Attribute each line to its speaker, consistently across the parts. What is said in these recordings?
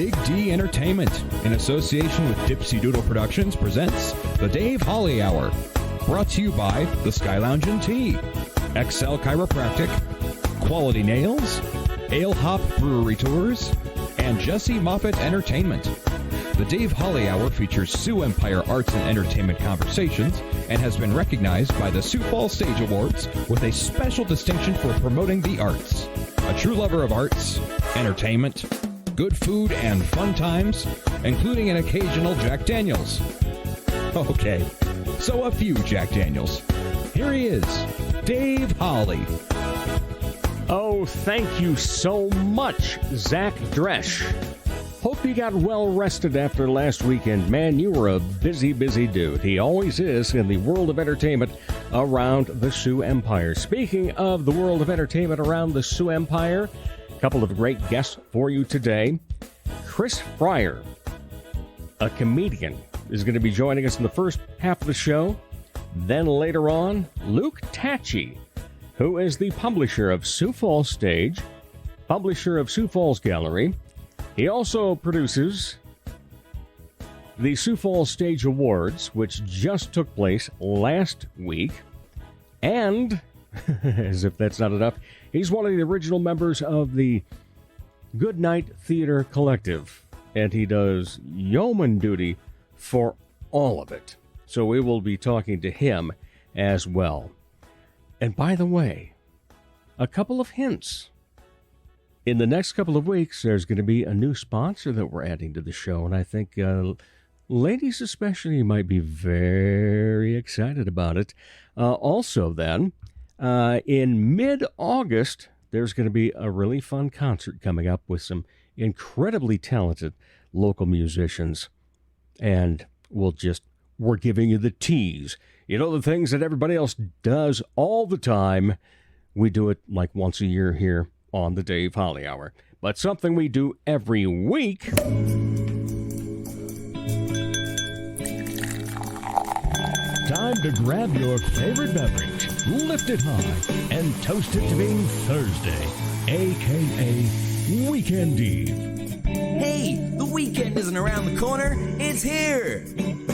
Speaker 1: Big D Entertainment, in association with Dipsy Doodle Productions, presents The Dave Holly Hour. Brought to you by the Sky Lounge and Tea, XL Chiropractic, Quality Nails, Ale Hop Brewery Tours, and Jesse Moffat Entertainment. The Dave Holly Hour features Sioux Empire Arts and Entertainment Conversations and has been recognized by the Sioux Falls Stage Awards with a special distinction for promoting the arts. A true lover of arts, entertainment, good food, and fun times, including an occasional Jack Daniels. Okay, so a few Jack Daniels. Here he is, Dave Holly.
Speaker 2: Oh, thank you so much, Zach Dresch. Hope you got well rested after last weekend. Man, you were a busy, busy dude. He always is in the world of entertainment around the Sioux Empire. Speaking of the world of entertainment around the Sioux Empire, a couple of great guests for you today. Chris Freier, a comedian, is going to be joining us in the first half of the show. Then later on, Luke Tatge, who is the publisher of Sioux Falls Stage, publisher of Sioux Falls Gallery. He also produces the Sioux Falls Stage Awards, which just took place last week. And, as if that's not enough, he's one of the original members of the Goodnight Theater Collective. And he does yeoman duty for all of it. So we will be talking to him as well. And by the way, a couple of hints. In the next couple of weeks, there's going to be a new sponsor that we're adding to the show, and I think ladies especially might be very excited about it. Also then, in mid-August, there's going to be a really fun concert coming up with some incredibly talented local musicians. And we're giving you the tease. You know, the things that everybody else does all the time, we do it like once a year here on the Dave Holly Hour. But something we do every week.
Speaker 3: Time to grab your favorite beverage, lift it high, and toast it to being Thursday, a.k.a. Weekend Eve.
Speaker 4: Hey, the weekend isn't around the corner, it's here!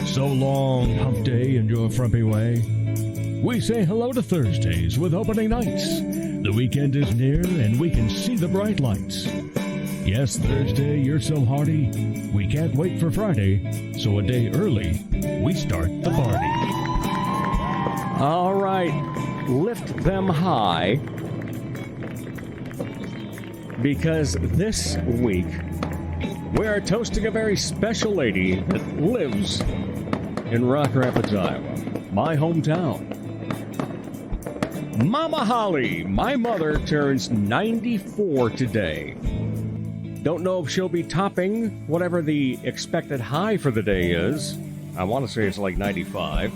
Speaker 3: So long, hump day in your frumpy way. We say hello to Thursdays with opening nights. The weekend is near and we can see the bright lights. Yes, Thursday, you're so hearty, we can't wait for Friday, so a day early, we start the party.
Speaker 2: All right, lift them high, because this week we are toasting a very special lady that lives in Rock Rapids, Iowa, my hometown. Mama Holly, my mother, turns 94 today. Don't know if she'll be topping whatever the expected high for the day is. I want to say it's like 95.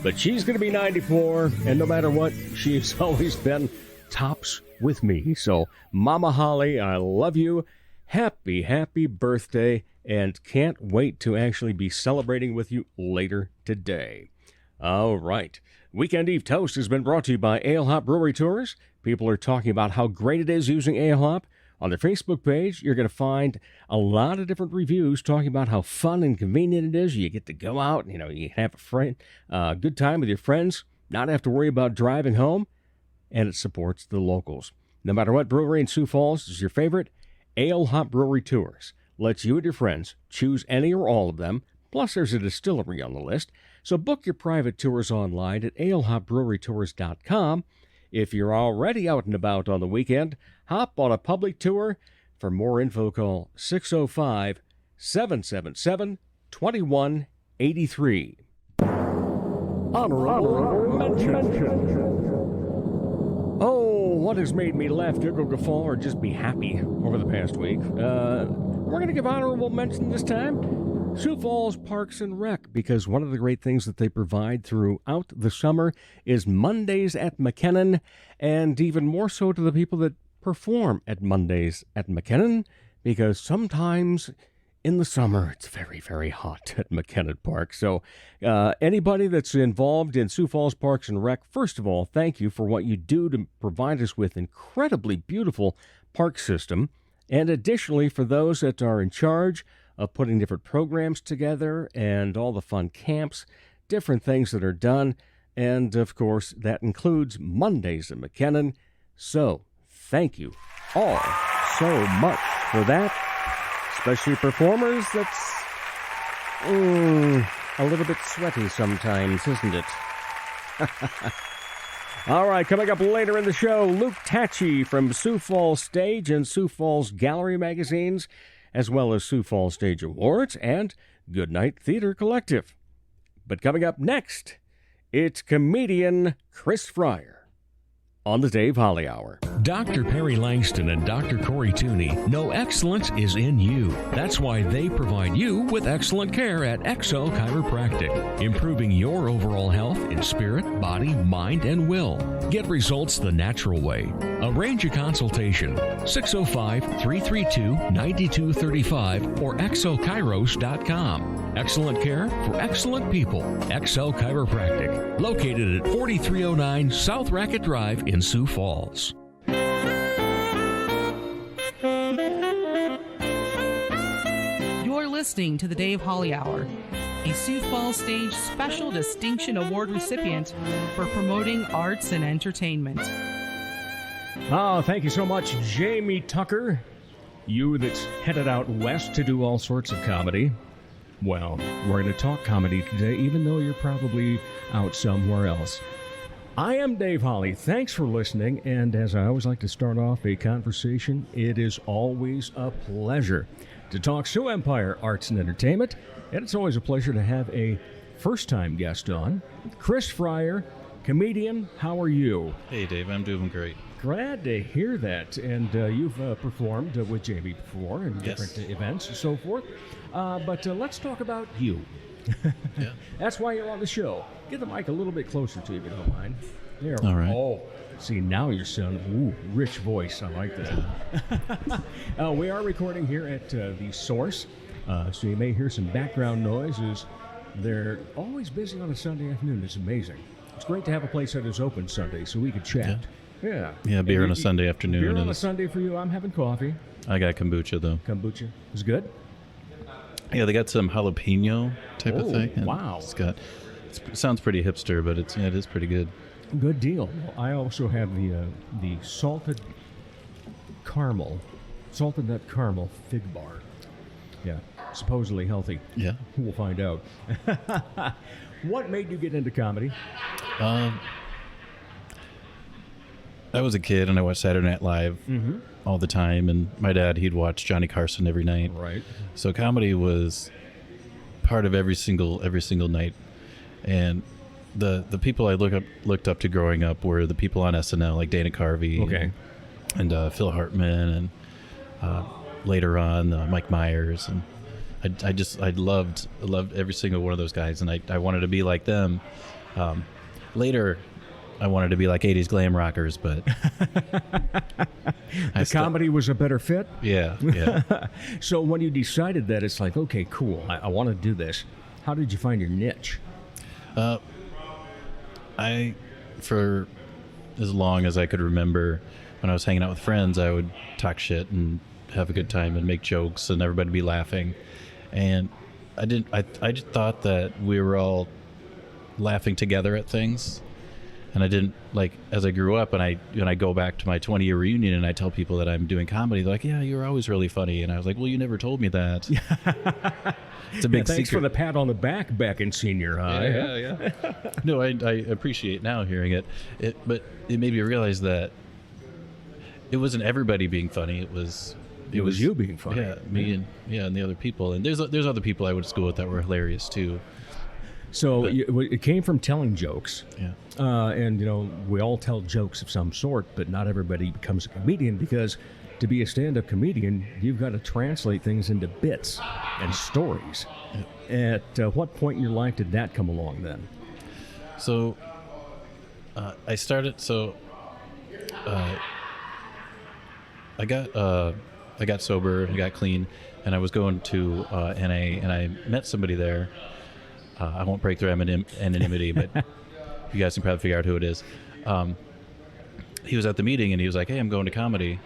Speaker 2: But she's going to be 94, and no matter what, she's always been tops with me. So, Mama Holly, I love you. Happy, happy birthday, and can't wait to actually be celebrating with you later today. All right. Weekend Eve Toast has been brought to you by Ale Hop Brewery Tours. People are talking about how great it is using Ale Hop. On their Facebook page, you're going to find a lot of different reviews talking about how fun and convenient it is. You get to go out, you have a good time with your friends, not have to worry about driving home, and it supports the locals. No matter what brewery in Sioux Falls is your favorite, Ale Hop Brewery Tours lets you and your friends choose any or all of them. Plus, there's a distillery on the list. So book your private tours online at alehopbrewerytours.com. If you're already out and about on the weekend, hop on a public tour. For more info, call 605-777-2183. Honorable mention. Oh, what has made me laugh, giggle, guffaw, or just be happy over the past week? We're going to give honorable mention this time. Sioux Falls Parks and Rec, because one of the great things that they provide throughout the summer is Mondays at McKinnon, and even more so to the people that perform at Mondays at McKinnon, because sometimes in the summer it's very, very hot at McKinnon Park. So anybody that's involved in Sioux Falls Parks and Rec, first of all, thank you for what you do to provide us with incredibly beautiful park system. And additionally, for those that are in charge of putting different programs together and all the fun camps, different things that are done, and of course, that includes Mondays in McKinnon. So, thank you all so much for that. Especially performers, that's a little bit sweaty sometimes, isn't it? All right, coming up later in the show, Luke Tatge from Sioux Falls Stage and Sioux Falls Gallery magazines, as well as Sioux Falls Stage Awards and Goodnight Theater Collective. But coming up next, it's comedian Chris Freier on the Dave Holly Hour.
Speaker 3: Dr. Perry Langston and Dr. Corey Tooney know excellence is in you. That's why they provide you with excellent care at XL Chiropractic, improving your overall health in spirit, body, mind, and will. Get results the natural way. Arrange a consultation, 605-332-9235 or xlchiros.com. Excellent care for excellent people. XL Chiropractic, located at 4309 South Racket Drive in Sioux Falls.
Speaker 5: You're listening to the Dave Holly Hour, a Sioux Falls Stage Special Distinction Award recipient for promoting arts and entertainment.
Speaker 2: Oh, thank you so much, Jamie Tucker. You that's headed out west to do all sorts of comedy. Well, we're going to talk comedy today, even though you're probably out somewhere else. I am Dave Holly. Thanks for listening, and as I always like to start off a conversation, it is always a pleasure to talk Sioux Empire Arts and Entertainment, and it's always a pleasure to have a first-time guest on, Chris Freier, comedian. How are you?
Speaker 6: Hey, Dave. I'm doing great.
Speaker 2: Glad to hear that. And you've performed with Jamie before in different events and so forth. But let's talk about you.
Speaker 6: Yeah.
Speaker 2: That's why you're on the show. Get the mic a little bit closer to you if you don't mind. There.
Speaker 6: All right.
Speaker 2: Oh, see, now you're sounding, rich voice. I like that. We are recording here at the Source. So you may hear some background noises. They're always busy on a Sunday afternoon. It's amazing. It's great to have a place that is open Sunday so we can chat. Yeah.
Speaker 6: Yeah, beer on a Sunday afternoon.
Speaker 2: Beer on a Sunday for you. I'm having coffee.
Speaker 6: I got kombucha, though.
Speaker 2: Kombucha is good.
Speaker 6: Yeah, they got some jalapeno type of thing. And
Speaker 2: wow.
Speaker 6: It sounds pretty hipster, but it is pretty good.
Speaker 2: Good deal. Well, I also have the salted nut caramel fig bar. Yeah, supposedly healthy.
Speaker 6: Yeah.
Speaker 2: We'll find out. What made you get into comedy?
Speaker 6: I was a kid and I watched Saturday Night Live all the time, and my dad, he'd watch Johnny Carson every night.
Speaker 2: Right.
Speaker 6: So comedy was part of every single night. And the people I looked up to growing up were the people on SNL, like Dana Carvey, and Phil Hartman, and later on Mike Myers, and I loved every single one of those guys, and I wanted to be like them. Later, I wanted to be like 80s glam rockers, but
Speaker 2: the comedy was a better fit.
Speaker 6: Yeah.
Speaker 2: So when you decided that, it's like, okay, cool, I want to do this. How did you find your niche?
Speaker 6: For as long as I could remember, when I was hanging out with friends, I would talk shit and have a good time and make jokes and everybody be laughing. And I just thought that we were all laughing together at things. And I didn't, like, as I grew up and I go back to my 20-year reunion and I tell people that I'm doing comedy, they're like, yeah, you were always really funny. And I was like, well, you never told me that. It's a big
Speaker 2: thanks
Speaker 6: secret.
Speaker 2: for the pat on the back in senior high.
Speaker 6: Yeah. No, I appreciate now hearing it. But it made me realize that it wasn't everybody being funny. It was
Speaker 2: you being funny.
Speaker 6: Yeah, me and the other people. And there's other people I went to school with that were hilarious too.
Speaker 2: So it came from telling jokes.
Speaker 6: Yeah.
Speaker 2: And, we all tell jokes of some sort, but not everybody becomes a comedian, because to be a stand-up comedian, you've got to translate things into bits and stories. Yeah. At what point in your life did that come along then?
Speaker 6: So I started, I got sober, I got clean, and I was going to NA, and I met somebody there. I won't break their anonymity, but you guys can probably figure out who it is. He was at the meeting, and he was like, hey, I'm going to comedy.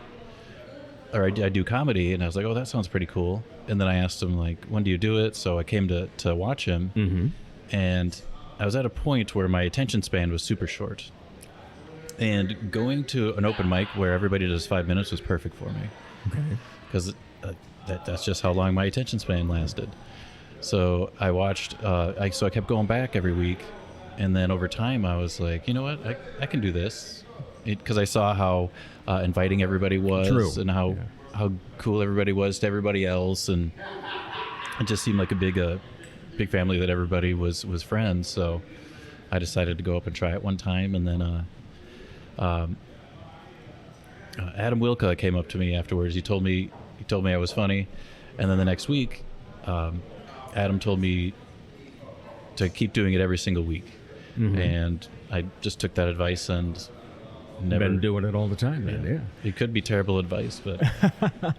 Speaker 6: or I do comedy, and I was like, oh, that sounds pretty cool. And then I asked him, like, when do you do it? So I came to watch him, and I was at a point where my attention span was super short. And going to an open mic where everybody does 5 minutes was perfect for me.
Speaker 2: Okay.
Speaker 6: Because that's just how long my attention span lasted. So I watched, I kept going back every week. And then over time, I was like, you know what, I can do this. Because I saw how inviting everybody was, and how cool everybody was to everybody else. And it just seemed like a big family that everybody was friends. So I decided to go up and try it one time. And then Adam Wilka came up to me afterwards. He told me I was funny, and then the next week, Adam told me to keep doing it every single week, and I just took that advice and never
Speaker 2: been doing it all the time. Then, yeah.
Speaker 6: It could be terrible advice, but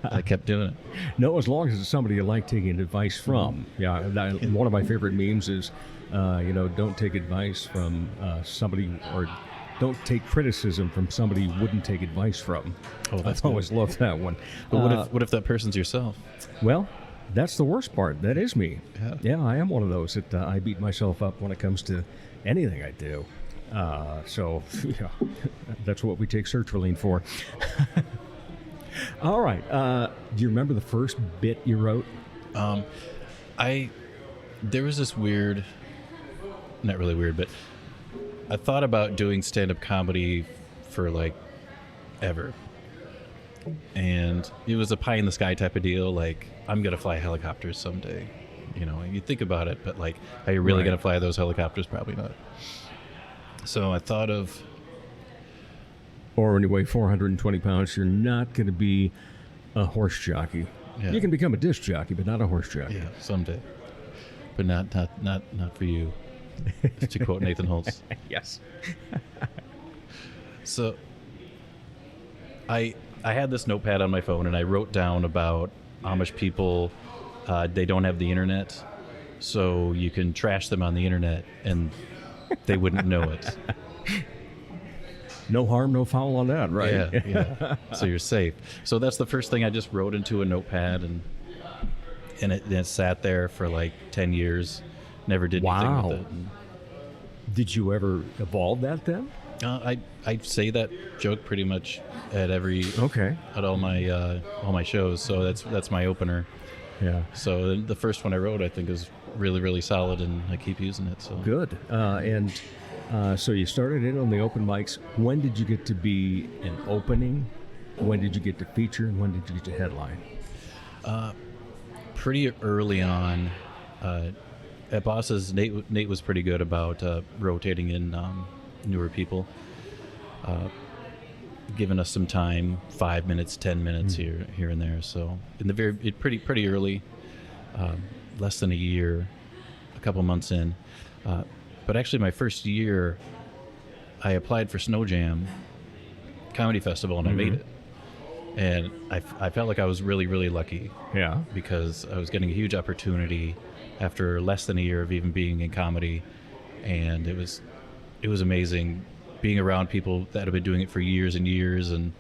Speaker 6: I kept doing it.
Speaker 2: No, as long as it's somebody you like taking advice from. Yeah, one of my favorite memes is, don't take advice from somebody, or don't take criticism from somebody you wouldn't take advice from.
Speaker 6: Oh, that's
Speaker 2: I've always loved that one.
Speaker 6: But what if that person's yourself?
Speaker 2: Well, that's the worst part. That is me.
Speaker 6: Yeah.
Speaker 2: Yeah, I am one of those that I beat myself up when it comes to anything I do. So, yeah, that's what we take sertraline for. All right. Do you remember the first bit you wrote?
Speaker 6: There was this weird, not really weird, but I thought about doing stand-up comedy for like ever. And it was a pie in the sky type of deal. Like, I'm going to fly helicopters someday. You think about it, but like, are you really going to fly those helicopters? Probably not. So I thought of...
Speaker 2: Or when you weigh 420 pounds, you're not going to be a horse jockey.
Speaker 6: Yeah.
Speaker 2: You can become a disc jockey, but not a horse jockey.
Speaker 6: Yeah, someday. But not for you. To quote Nathan Holtz.
Speaker 2: Yes.
Speaker 6: So I had this notepad on my phone, and I wrote down about Amish people. They don't have the internet, so you can trash them on the internet, and they wouldn't know it.
Speaker 2: No harm, no foul on that, right?
Speaker 6: Yeah. So you're safe. So that's the first thing I just wrote into a notepad, and it sat there for like 10 years. Never did anything with it.
Speaker 2: Did you ever evolve that then?
Speaker 6: I say that joke pretty much at all my shows. So that's my opener.
Speaker 2: Yeah.
Speaker 6: So the first one I wrote, I think, is really, really solid, and I keep using it. So
Speaker 2: good. So you started in on the open mics. When did you get to be an opening? When did you get to feature? And when did you get to headline?
Speaker 6: Pretty early on. At Bosses, Nate was pretty good about rotating in newer people, giving us some time, 5 minutes, 10 minutes here and there. So in the pretty early, less than a year, a couple months in. But actually, my first year, I applied for Snow Jam Comedy Festival, and I made it. And I felt like I was really, really lucky.
Speaker 2: Yeah.
Speaker 6: Because I was getting a huge opportunity after less than a year of even being in comedy, and it was amazing being around people that have been doing it for years and years, and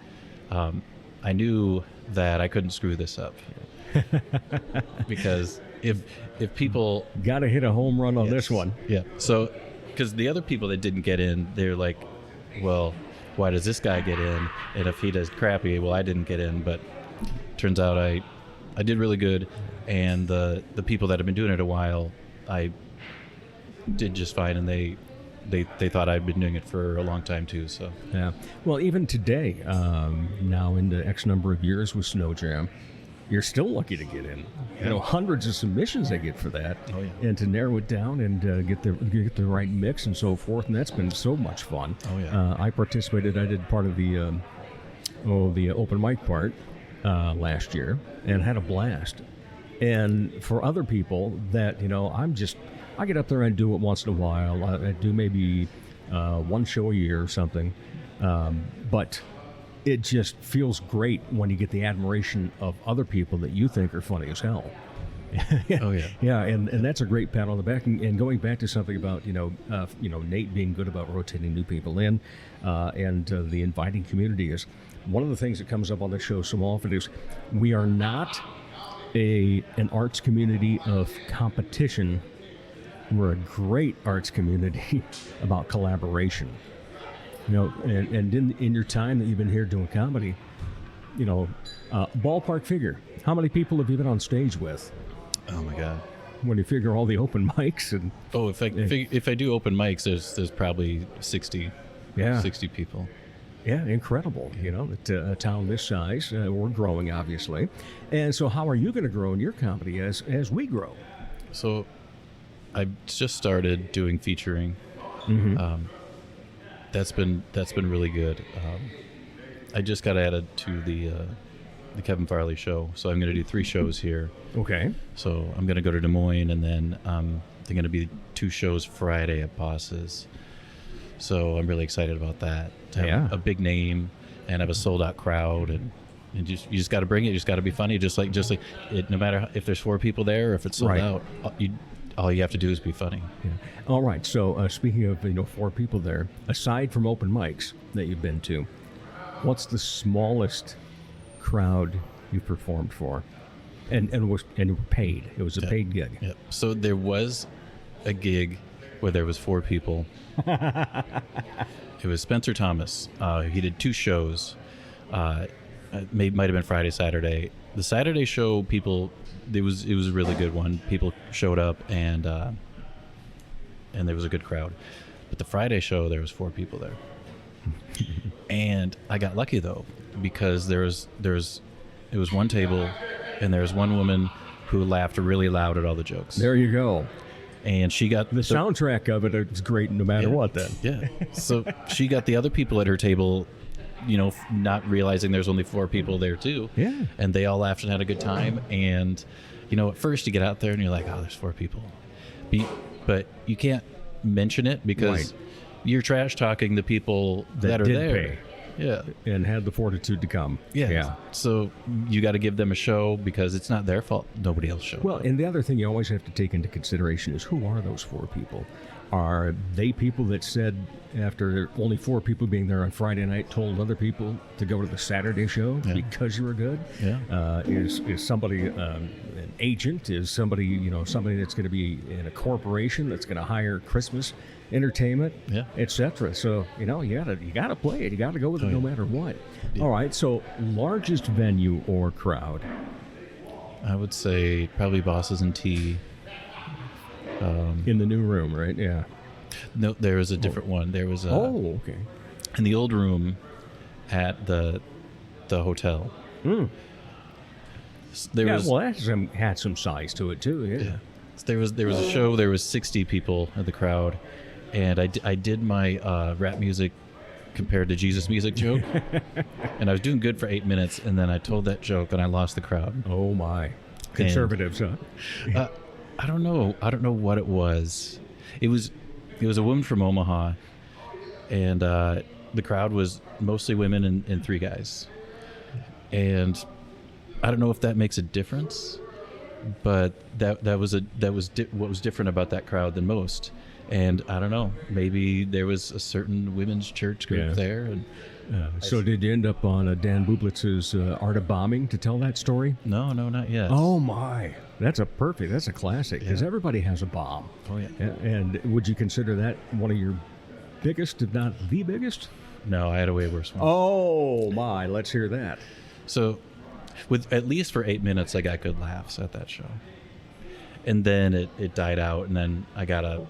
Speaker 6: I knew that I couldn't screw this up. Because if people
Speaker 2: got to hit a home run on this one.
Speaker 6: Yeah. So because the other people that didn't get in, they're like, well, why does this guy get in? And if he does crappy, well, I didn't get in. But turns out I did really good, and the people that have been doing it a while, I did just fine, and they thought I'd been doing it for a long time too. So
Speaker 2: yeah. Well, even today, now into X number of years with Snow Jam, you're still lucky to get in.
Speaker 6: Yeah.
Speaker 2: Hundreds of submissions they get for that.
Speaker 6: Oh, yeah.
Speaker 2: And to narrow it down and get the right mix and so forth, and that's been so much fun.
Speaker 6: Oh yeah.
Speaker 2: I participated. I did part of the open mic part last year and had a blast. And for other people that I get up there and do it once in a while. I do maybe one show a year or something, but it just feels great when you get the admiration of other people that you think are funny as hell.
Speaker 6: Oh yeah.
Speaker 2: Yeah, and that's a great pat on the back. And going back to something about Nate being good about rotating new people in, and the inviting community is one of the things that comes up on the show so often is we are not an arts community of competition. We're a great arts community about collaboration. And in your time that you've been here doing comedy, ballpark figure, how many people have you been on stage with?
Speaker 6: Oh my God.
Speaker 2: When you figure all the open mics and
Speaker 6: if I do open mics, there's probably 60 people.
Speaker 2: Yeah, incredible. At a town this size, we're growing obviously, and so how are you going to grow in your comedy as we grow?
Speaker 6: So, I just started doing featuring.
Speaker 2: Mm-hmm.
Speaker 6: That's been really good. I just got added to the Kevin Farley show, so I'm going to do 3 shows here.
Speaker 2: Okay.
Speaker 6: So I'm going to go to Des Moines, and then they're going to be 2 shows Friday at Boss's. So I'm really excited about that. To have a big name and have a sold out crowd, and you just got to bring it. You just got to be funny. Just like it, no matter if there's 4 people there or if it's sold out, all you have to do is be funny.
Speaker 2: Yeah. All right. So speaking of 4 people there, aside from open mics that you've been to, what's the smallest crowd you performed for, and were paid? It was a paid gig.
Speaker 6: Yep. So there was a gig where there was 4 people. It was Spencer Thomas. He did 2 shows. Might have been Friday, Saturday. The Saturday show, it was a really good one. People showed up, and there was a good crowd. But the Friday show, there was 4 people there. And I got lucky though, because it was one table, and there was one woman who laughed really loud at all the jokes.
Speaker 2: There you go.
Speaker 6: And she got
Speaker 2: the soundtrack of it. It's great no matter what. Then
Speaker 6: So she got the other people at her table, not realizing there's only 4 people there too.
Speaker 2: Yeah.
Speaker 6: And they all laughed and had a good time. And at first you get out there and you're like, oh, there's 4 people, but you can't mention it because you're trash talking the people that are there.
Speaker 2: Pay.
Speaker 6: Yeah.
Speaker 2: And had the fortitude to come.
Speaker 6: Yeah. So you got to give them a show because it's not their fault. Nobody else showed.
Speaker 2: Well, and the other thing you always have to take into consideration is, who are those 4 people? Are they people that said, after only 4 people being there on Friday night, told other people to go to the Saturday show because you were good?
Speaker 6: Yeah.
Speaker 2: Is somebody an agent? Is somebody somebody that's going to be in a corporation that's going to hire Christmas entertainment, etc. So you gotta play it. You got to go with it no matter what. Yeah. All right. So largest venue or crowd?
Speaker 6: I would say probably Bosses and Tea.
Speaker 2: In the new room, right? Yeah.
Speaker 6: No, there was a different one. There was
Speaker 2: okay.
Speaker 6: In the old room at the hotel.
Speaker 2: Mm.
Speaker 6: That
Speaker 2: had some size to it too. Yeah.
Speaker 6: There was a show. There was 60 people in the crowd, and I did my rap music compared to Jesus music joke, and I was doing good for 8 minutes, and then I told that joke and I lost the crowd.
Speaker 2: Oh my, conservatives, huh?
Speaker 6: I don't know what it was. It was a woman from Omaha, and the crowd was mostly women and 3 guys. And I don't know if that makes a difference, but that was what was different about that crowd than most. And I don't know, maybe there was a certain women's church group there. And
Speaker 2: so did you end up on Dan Bublitz's Art of Bombing to tell that story?
Speaker 6: No, not yet.
Speaker 2: Oh my, that's a classic, because everybody has a bomb.
Speaker 6: Oh yeah.
Speaker 2: And would you consider that one of your biggest, if not the biggest?
Speaker 6: No, I had a way worse one.
Speaker 2: Oh my, let's hear that.
Speaker 6: So with at least for 8 minutes I got good laughs at that show, and then it died out, and then I got a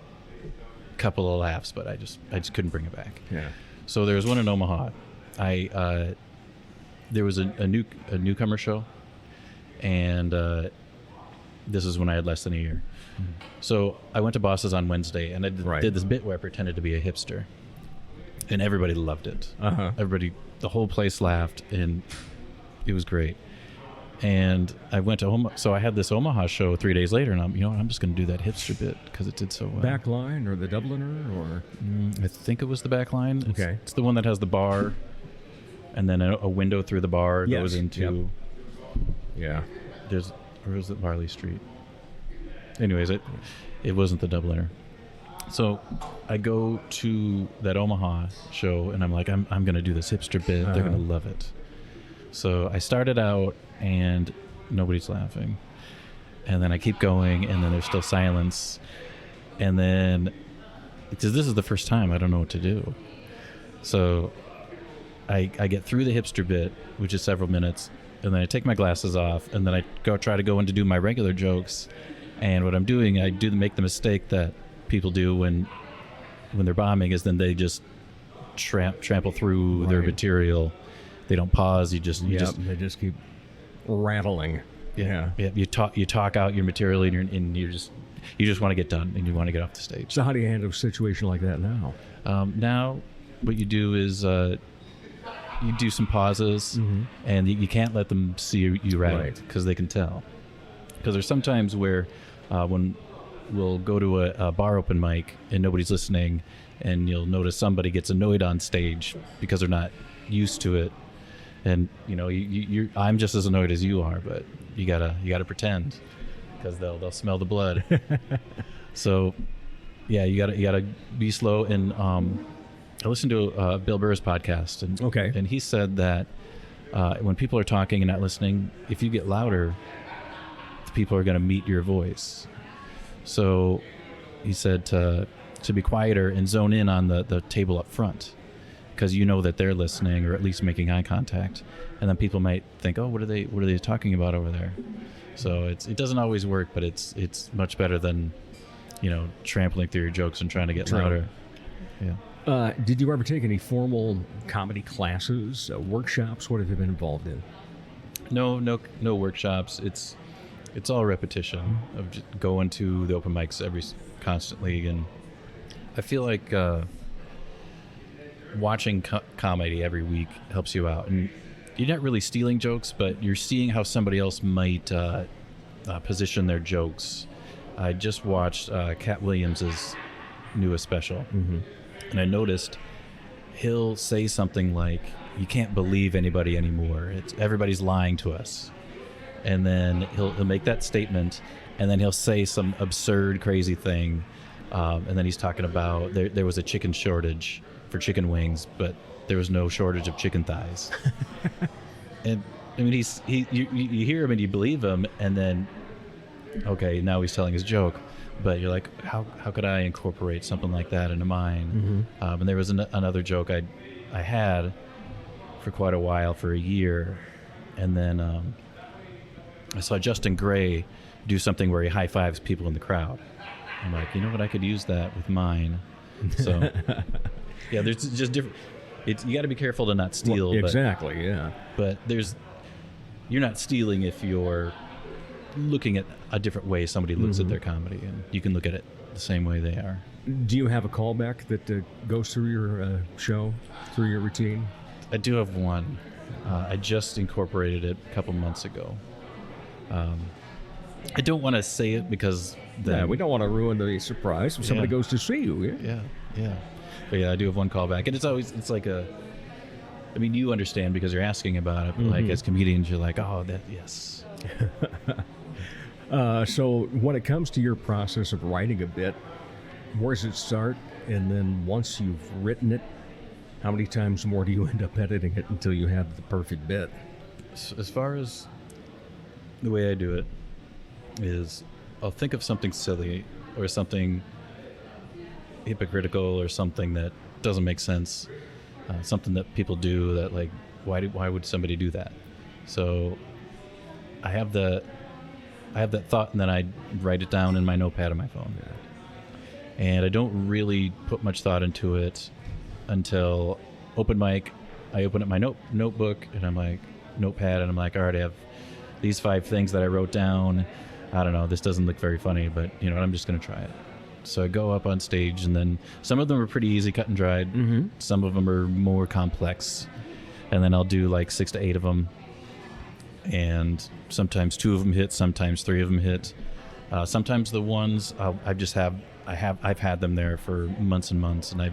Speaker 6: couple of laughs, but I just couldn't bring it back.
Speaker 2: Yeah.
Speaker 6: So there was one in Omaha. There was a newcomer show, and this is when I had less than a year. So I went to Boss's on Wednesday, and I did this bit where I pretended to be a hipster, and everybody loved it. The whole place laughed, and it was great. And I went to Omaha, so I had this Omaha show 3 days later, and I'm just going to do that hipster bit because it did so well.
Speaker 2: Backline or the Dubliner, or
Speaker 6: I think it was the backline.
Speaker 2: Okay,
Speaker 6: it's the one that has the bar, and then a window through the bar goes into.
Speaker 2: Yeah.
Speaker 6: Or is it Varley Street? anyways, it wasn't the Dubliner. So I go to that Omaha show, and I'm like, I'm going to do this hipster bit. They're going to love it. So I started out, and nobody's laughing. And then I keep going, and then there's still silence. And then, because this is the first time, I don't know what to do. So I get through the hipster bit, which is several minutes, and then I take my glasses off, and then I try to go in to do my regular jokes. And what I'm doing, I make the mistake that people do when they're bombing, is then they just trample through their material. They don't pause. They just
Speaker 2: keep rattling. Yeah.
Speaker 6: You talk out your material, and you just want to get done, and you want to get off the stage.
Speaker 2: So how do you handle a situation like that now?
Speaker 6: Now, what you do is you do some pauses, and you can't let them see you rattle, because they can tell. Because there's sometimes where when we'll go to a bar open mic and nobody's listening, and you'll notice somebody gets annoyed on stage because they're not used to it, and I'm just as annoyed as you are, but you gotta pretend, because they'll smell the blood. So yeah, you gotta be slow. And I listened to Bill Burr's podcast, and he said that when people are talking and not listening, if you get louder, the people are going to meet your voice. So he said to be quieter and zone in on the table up front, because you know that they're listening, or at least making eye contact, and then people might think, oh, what are they talking about over there? So it doesn't always work, but it's much better than trampling through your jokes and trying to get louder. Yeah.
Speaker 2: Did you ever take any formal comedy classes, workshops? What have you been involved in?
Speaker 6: No workshops. It's all repetition of just going to the open mics constantly, and I feel like watching comedy every week helps you out. And you're not really stealing jokes, but you're seeing how somebody else might position their jokes. I just watched Cat Williams's newest special, and I noticed he'll say something like, "You can't believe anybody anymore. Everybody's lying to us." And then he'll make that statement, and then he'll say some absurd, crazy thing, and then he's talking about there was a chicken shortage for chicken wings, but there was no shortage of chicken thighs. And I mean, you hear him and you believe him, and then okay, now he's telling his joke, but you're like, how could I incorporate something like that into mine? And there was another joke I had for quite a while, for a year, and then I saw Justin Gray do something where he high fives people in the crowd. I'm like, you know what, I could use that with mine. So yeah, there's just different. You got to be careful to not steal.
Speaker 2: Well, exactly, yeah.
Speaker 6: But you're not stealing if you're looking at a different way somebody looks at their comedy, and you can look at it the same way they are.
Speaker 2: Do you have a callback that goes through your show, through your routine?
Speaker 6: I do have one. I just incorporated it a couple months ago. I don't want to say it because
Speaker 2: we don't want to ruin the surprise if somebody goes to see you.
Speaker 6: Yeah. But yeah, I do have one callback, and it's like I mean, you understand because you're asking about it, but like as comedians, you're like, oh, yes.
Speaker 2: So when it comes to your process of writing a bit, where does it start? And then once you've written it, how many times more do you end up editing it until you have the perfect bit?
Speaker 6: As far as the way I do it is, I'll think of something silly or something hypocritical or something that doesn't make sense, something that people do that, like, why would somebody do that? So I have that thought, and then I write it down in my notepad on my phone. And I don't really put much thought into it until open mic. I open up my notebook, and I'm like, notepad, and I'm like, all right, I have these 5 things that I wrote down. I don't know, this doesn't look very funny, but you know what, I'm just going to try it. So I go up on stage, and then some of them are pretty easy, cut and dried. Some of them are more complex, and then I'll do like 6 to 8 of them, and sometimes 2 of them hit, sometimes 3 of them hit. Sometimes the ones I've had them there for months and months, and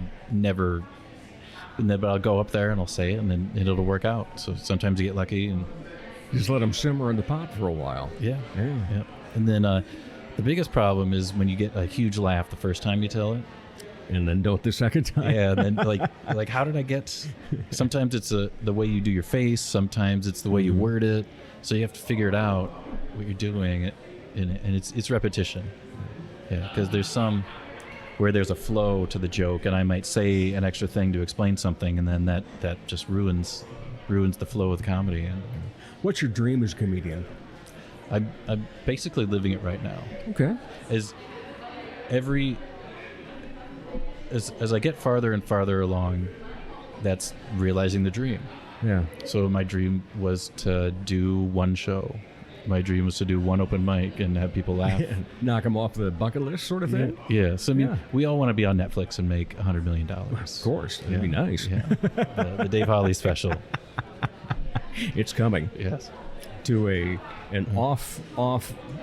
Speaker 6: but I'll go up there and I'll say it, and then it'll work out. So sometimes you get lucky, and
Speaker 2: just let them simmer in the pot for a while.
Speaker 6: Yeah. And then The biggest problem is when you get a huge laugh the first time you tell it.
Speaker 2: And then don't the second time.
Speaker 6: Yeah, and then like how did I get? Sometimes it's the way you do your face. Sometimes it's the way you word it. So you have to figure it out what you're doing, and it's repetition. Yeah, because there's some where there's a flow to the joke, and I might say an extra thing to explain something, and then that just ruins the flow of the comedy. And
Speaker 2: What's your dream as a comedian?
Speaker 6: I'm basically living it right now.
Speaker 2: Okay.
Speaker 6: As I get farther and farther along, that's realizing the dream.
Speaker 2: Yeah.
Speaker 6: So my dream was to do one show. My dream was to do one open mic and have people laugh.
Speaker 2: Knock them off the bucket list sort of thing?
Speaker 6: Yeah. So I mean,
Speaker 2: Yeah.
Speaker 6: we all want to be on Netflix and make $100 million.
Speaker 2: Of course. That'd be nice.
Speaker 6: Yeah. The Dave Holly special.
Speaker 2: It's coming
Speaker 6: Yes.
Speaker 2: to an off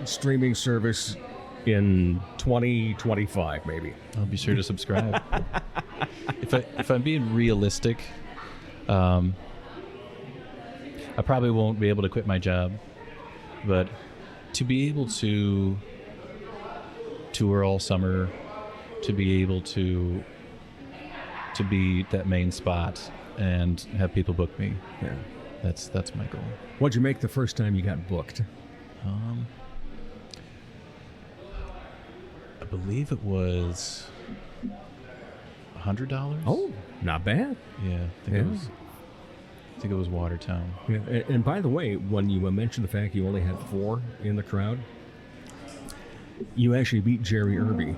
Speaker 2: streaming service in 2025 maybe.
Speaker 6: I'll be sure to subscribe. If I'm being realistic, I probably won't be able to quit my job, but to be able to tour all summer, to be able to be that main spot and have people book me,
Speaker 2: Yeah.
Speaker 6: that's my goal.
Speaker 2: What'd you make the first time you got booked?
Speaker 6: I believe it was $100.
Speaker 2: Oh, not bad.
Speaker 6: Yeah, I think it was Watertown.
Speaker 2: Yeah. And by the way, when you mentioned the fact you only had 4 in the crowd, you actually beat Jerry Irby.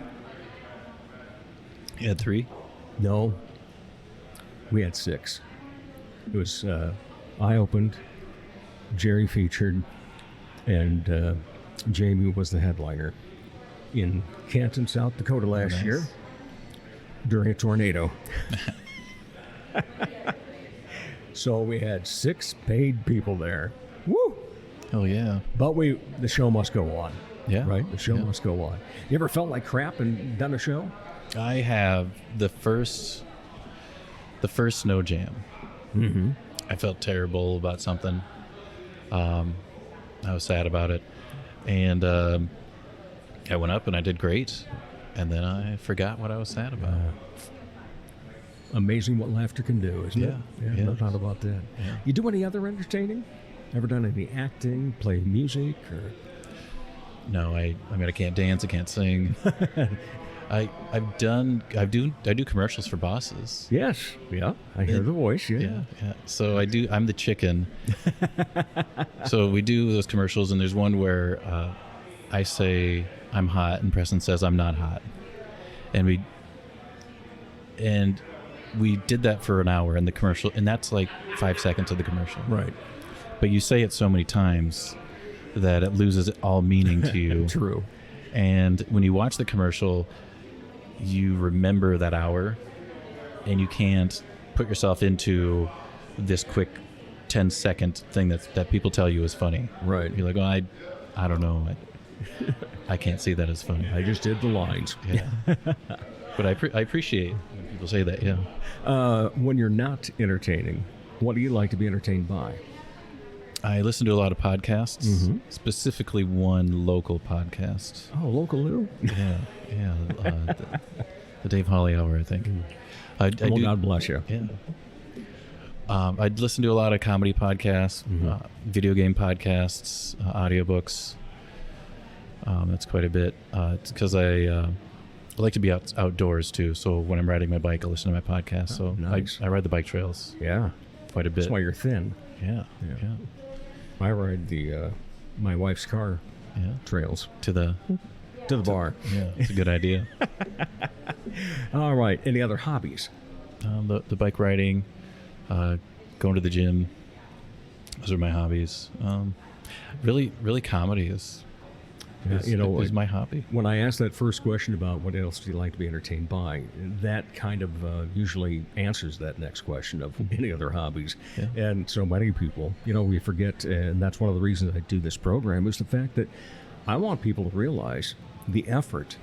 Speaker 6: You had 3?
Speaker 2: No, we had 6. It was I opened, Jerry featured, and Jamie was the headliner in Canton, South Dakota last
Speaker 6: Nice.
Speaker 2: year during a tornado. So we had 6 paid people there. Woo!
Speaker 6: Oh yeah.
Speaker 2: But the show must go on.
Speaker 6: Yeah.
Speaker 2: Right? The show
Speaker 6: Yeah.
Speaker 2: must go on. You ever felt like crap and done a show?
Speaker 6: I have the first snow jam.
Speaker 2: Mm-hmm.
Speaker 6: I felt terrible about something. I was sad about it, and I went up and I did great, and then I forgot what I was sad about.
Speaker 2: Amazing what laughter can do, isn't it?
Speaker 6: Yeah.
Speaker 2: No doubt about that.
Speaker 6: Yeah.
Speaker 2: You do any other entertaining? Ever done any acting, play music, or?
Speaker 6: No, I can't dance. I can't sing. I do commercials for bosses.
Speaker 2: Yes. Yeah. I hear the voice. Yeah.
Speaker 6: Yeah. So I'm the chicken. So we do those commercials, and there's one where I say I'm hot, and Preston says I'm not hot, and we did that for an hour in the commercial, and that's like 5 seconds of the commercial.
Speaker 2: Right.
Speaker 6: But you say it so many times that it loses all meaning to you.
Speaker 2: True.
Speaker 6: And when you watch the commercial, you remember that hour, and you can't put yourself into this quick 10-second thing that people tell you is funny.
Speaker 2: Right.
Speaker 6: You're like, well, I don't know. I can't see that as funny.
Speaker 2: I just did the lines.
Speaker 6: Yeah. But I appreciate when people say that, yeah.
Speaker 2: When you're not entertaining, what do you like to be entertained by?
Speaker 6: I listen to a lot of podcasts,
Speaker 2: Mm-hmm.
Speaker 6: specifically one local podcast.
Speaker 2: Oh, local Lou?
Speaker 6: Yeah. The Dave Holly Hour, I think. I
Speaker 2: Well,
Speaker 6: do,
Speaker 2: God bless you.
Speaker 6: yeah. I'd listen to a lot of comedy podcasts, video game podcasts, audiobooks. That's quite a bit. It's because I like to be outdoors too. So when I'm riding my bike, I listen to my podcast. So
Speaker 2: nice.
Speaker 6: I ride the bike trails
Speaker 2: Yeah.
Speaker 6: quite a bit.
Speaker 2: That's why you're thin.
Speaker 6: Yeah.
Speaker 2: I ride my wife's car
Speaker 6: Yeah.
Speaker 2: trails
Speaker 6: To the
Speaker 2: bar.
Speaker 6: yeah, it's a good idea.
Speaker 2: All right. Any other hobbies?
Speaker 6: The bike riding, going to the gym. Those are my hobbies. Really, comedy is my hobby.
Speaker 2: When I asked that first question about what else do you like to be entertained by, that kind of usually answers that next question of any other hobbies.
Speaker 6: Yeah.
Speaker 2: And so many people, we forget, and that's one of the reasons I do this program, is the fact that I want people to realize the effort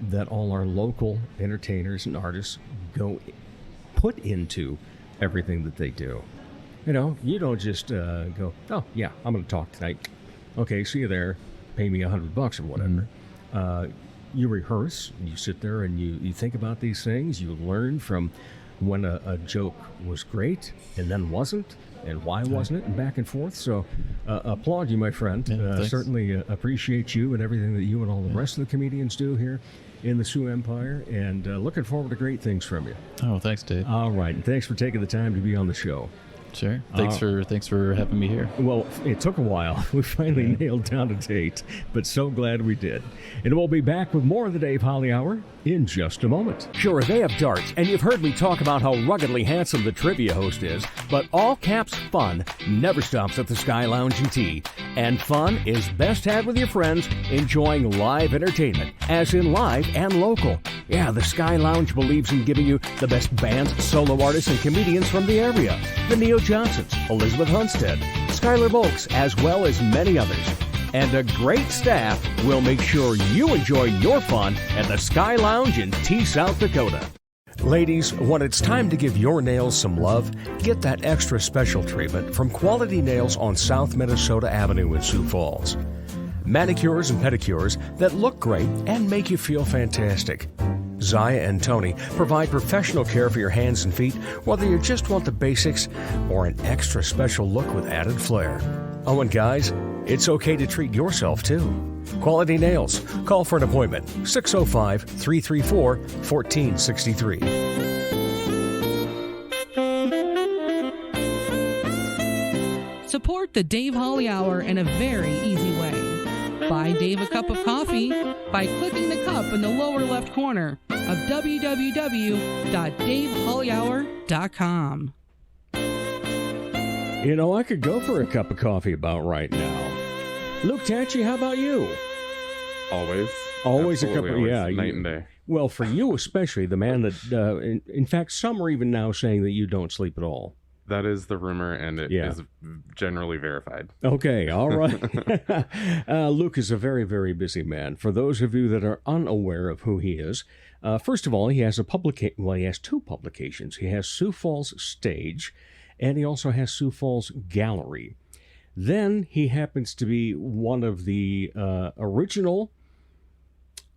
Speaker 2: that all our local entertainers and artists put into everything that they do. You don't just go, oh, yeah, I'm going to talk tonight. Okay, see you there. Pay me $100 or whatever. you rehearse, you sit there and you think about these things, you learn from when a joke was great and then wasn't, and why wasn't it, and back and forth. So applaud you, my friend.
Speaker 6: Yeah,
Speaker 2: certainly appreciate you and everything that you and all the rest of the comedians do here in the Sioux Empire, and looking forward to great things from you.
Speaker 6: Oh, thanks, Dave.
Speaker 2: All right, and thanks for taking the time to be on the show.
Speaker 6: Sure. Thanks for having me here.
Speaker 2: Well, it took a while. We finally nailed down a date, but so glad we did. And we'll be back with more of the Dave Holly Hour in just a moment. Sure, they have darts, and you've heard me talk about how ruggedly handsome the trivia host is, but all caps fun never stops at the Sky Lounge and Tea. And fun is best had with your friends enjoying live entertainment, as in live and local. Yeah, the Sky Lounge believes in giving you the best bands, solo artists, and comedians from the area. The Neo Johnsons, Elizabeth Hunstead, Skylar Volks, as well as many others. And a great staff will make sure you enjoy your fun at the Sky Lounge in Tea, South Dakota. Ladies, when it's time to give your nails some love, get that extra special treatment from Quality Nails on South Minnesota Avenue in Sioux Falls. Manicures and pedicures that look great and make you feel fantastic. Zaya and Tony provide professional care for your hands and feet, whether you just want the basics or an extra special look with added flair. Oh, and guys, it's okay to treat yourself too. Quality Nails. Call for an appointment. 605-334-1463.
Speaker 5: Support the Dave Holly Hour in a very easy way. Buy Dave a cup of coffee by clicking the cup in the lower left corner of www.davehollyhour.com.
Speaker 2: You know, I could go for a cup of coffee about right now. Luke Tatge, how about you?
Speaker 7: Always.
Speaker 2: Always a
Speaker 7: Absolutely,
Speaker 2: cup of, yeah.
Speaker 7: night and day.
Speaker 2: Well, for you especially, the man that, in fact, some are even now saying that you don't sleep at all.
Speaker 7: That is the rumor, and it is generally verified.
Speaker 2: Okay, all right. Luke is a very, very busy man. For those of you that are unaware of who he is, first of all, he has he has two publications. He has Sioux Falls Stage, and he also has Sioux Falls Gallery. Then he happens to be one of the original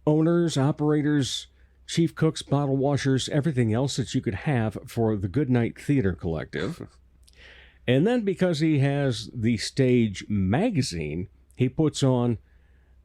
Speaker 2: owners, operators, chief cooks, bottle washers, everything else that you could have for the Goodnight Theater Collective. And then because he has the Stage magazine, he puts on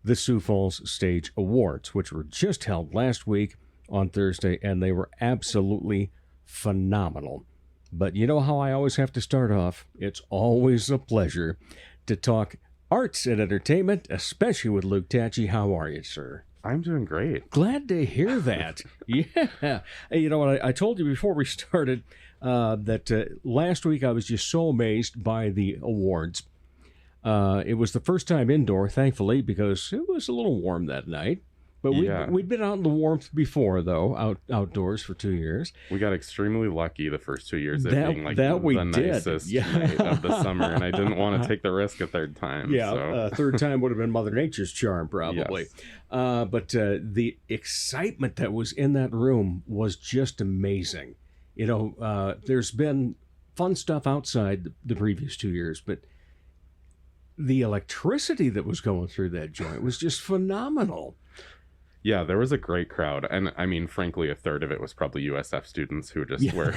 Speaker 2: the Sioux Falls Stage Awards, which were just held last week on Thursday, and they were absolutely phenomenal. But you know how I always have to start off? It's always a pleasure to talk arts and entertainment, especially with Luke Tatge. How are you, sir?
Speaker 7: I'm doing great.
Speaker 2: Glad to hear that. Yeah. You know what? I told you before we started that last week I was just so amazed by the awards. It was the first time indoor, thankfully, because it was a little warm that night. But we'd been out in the warmth before, though, outdoors for 2 years.
Speaker 7: We got extremely lucky the first 2 years of being like the nicest night of the summer, and I didn't want to take the risk a third time.
Speaker 2: Yeah,
Speaker 7: so.
Speaker 2: Third time would have been Mother Nature's charm, probably. Yes. But the excitement that was in that room was just amazing. You know, there's been fun stuff outside the previous 2 years, but the electricity that was going through that joint was just phenomenal.
Speaker 7: Yeah, there was a great crowd. And I mean, frankly, a third of it was probably USF students who just were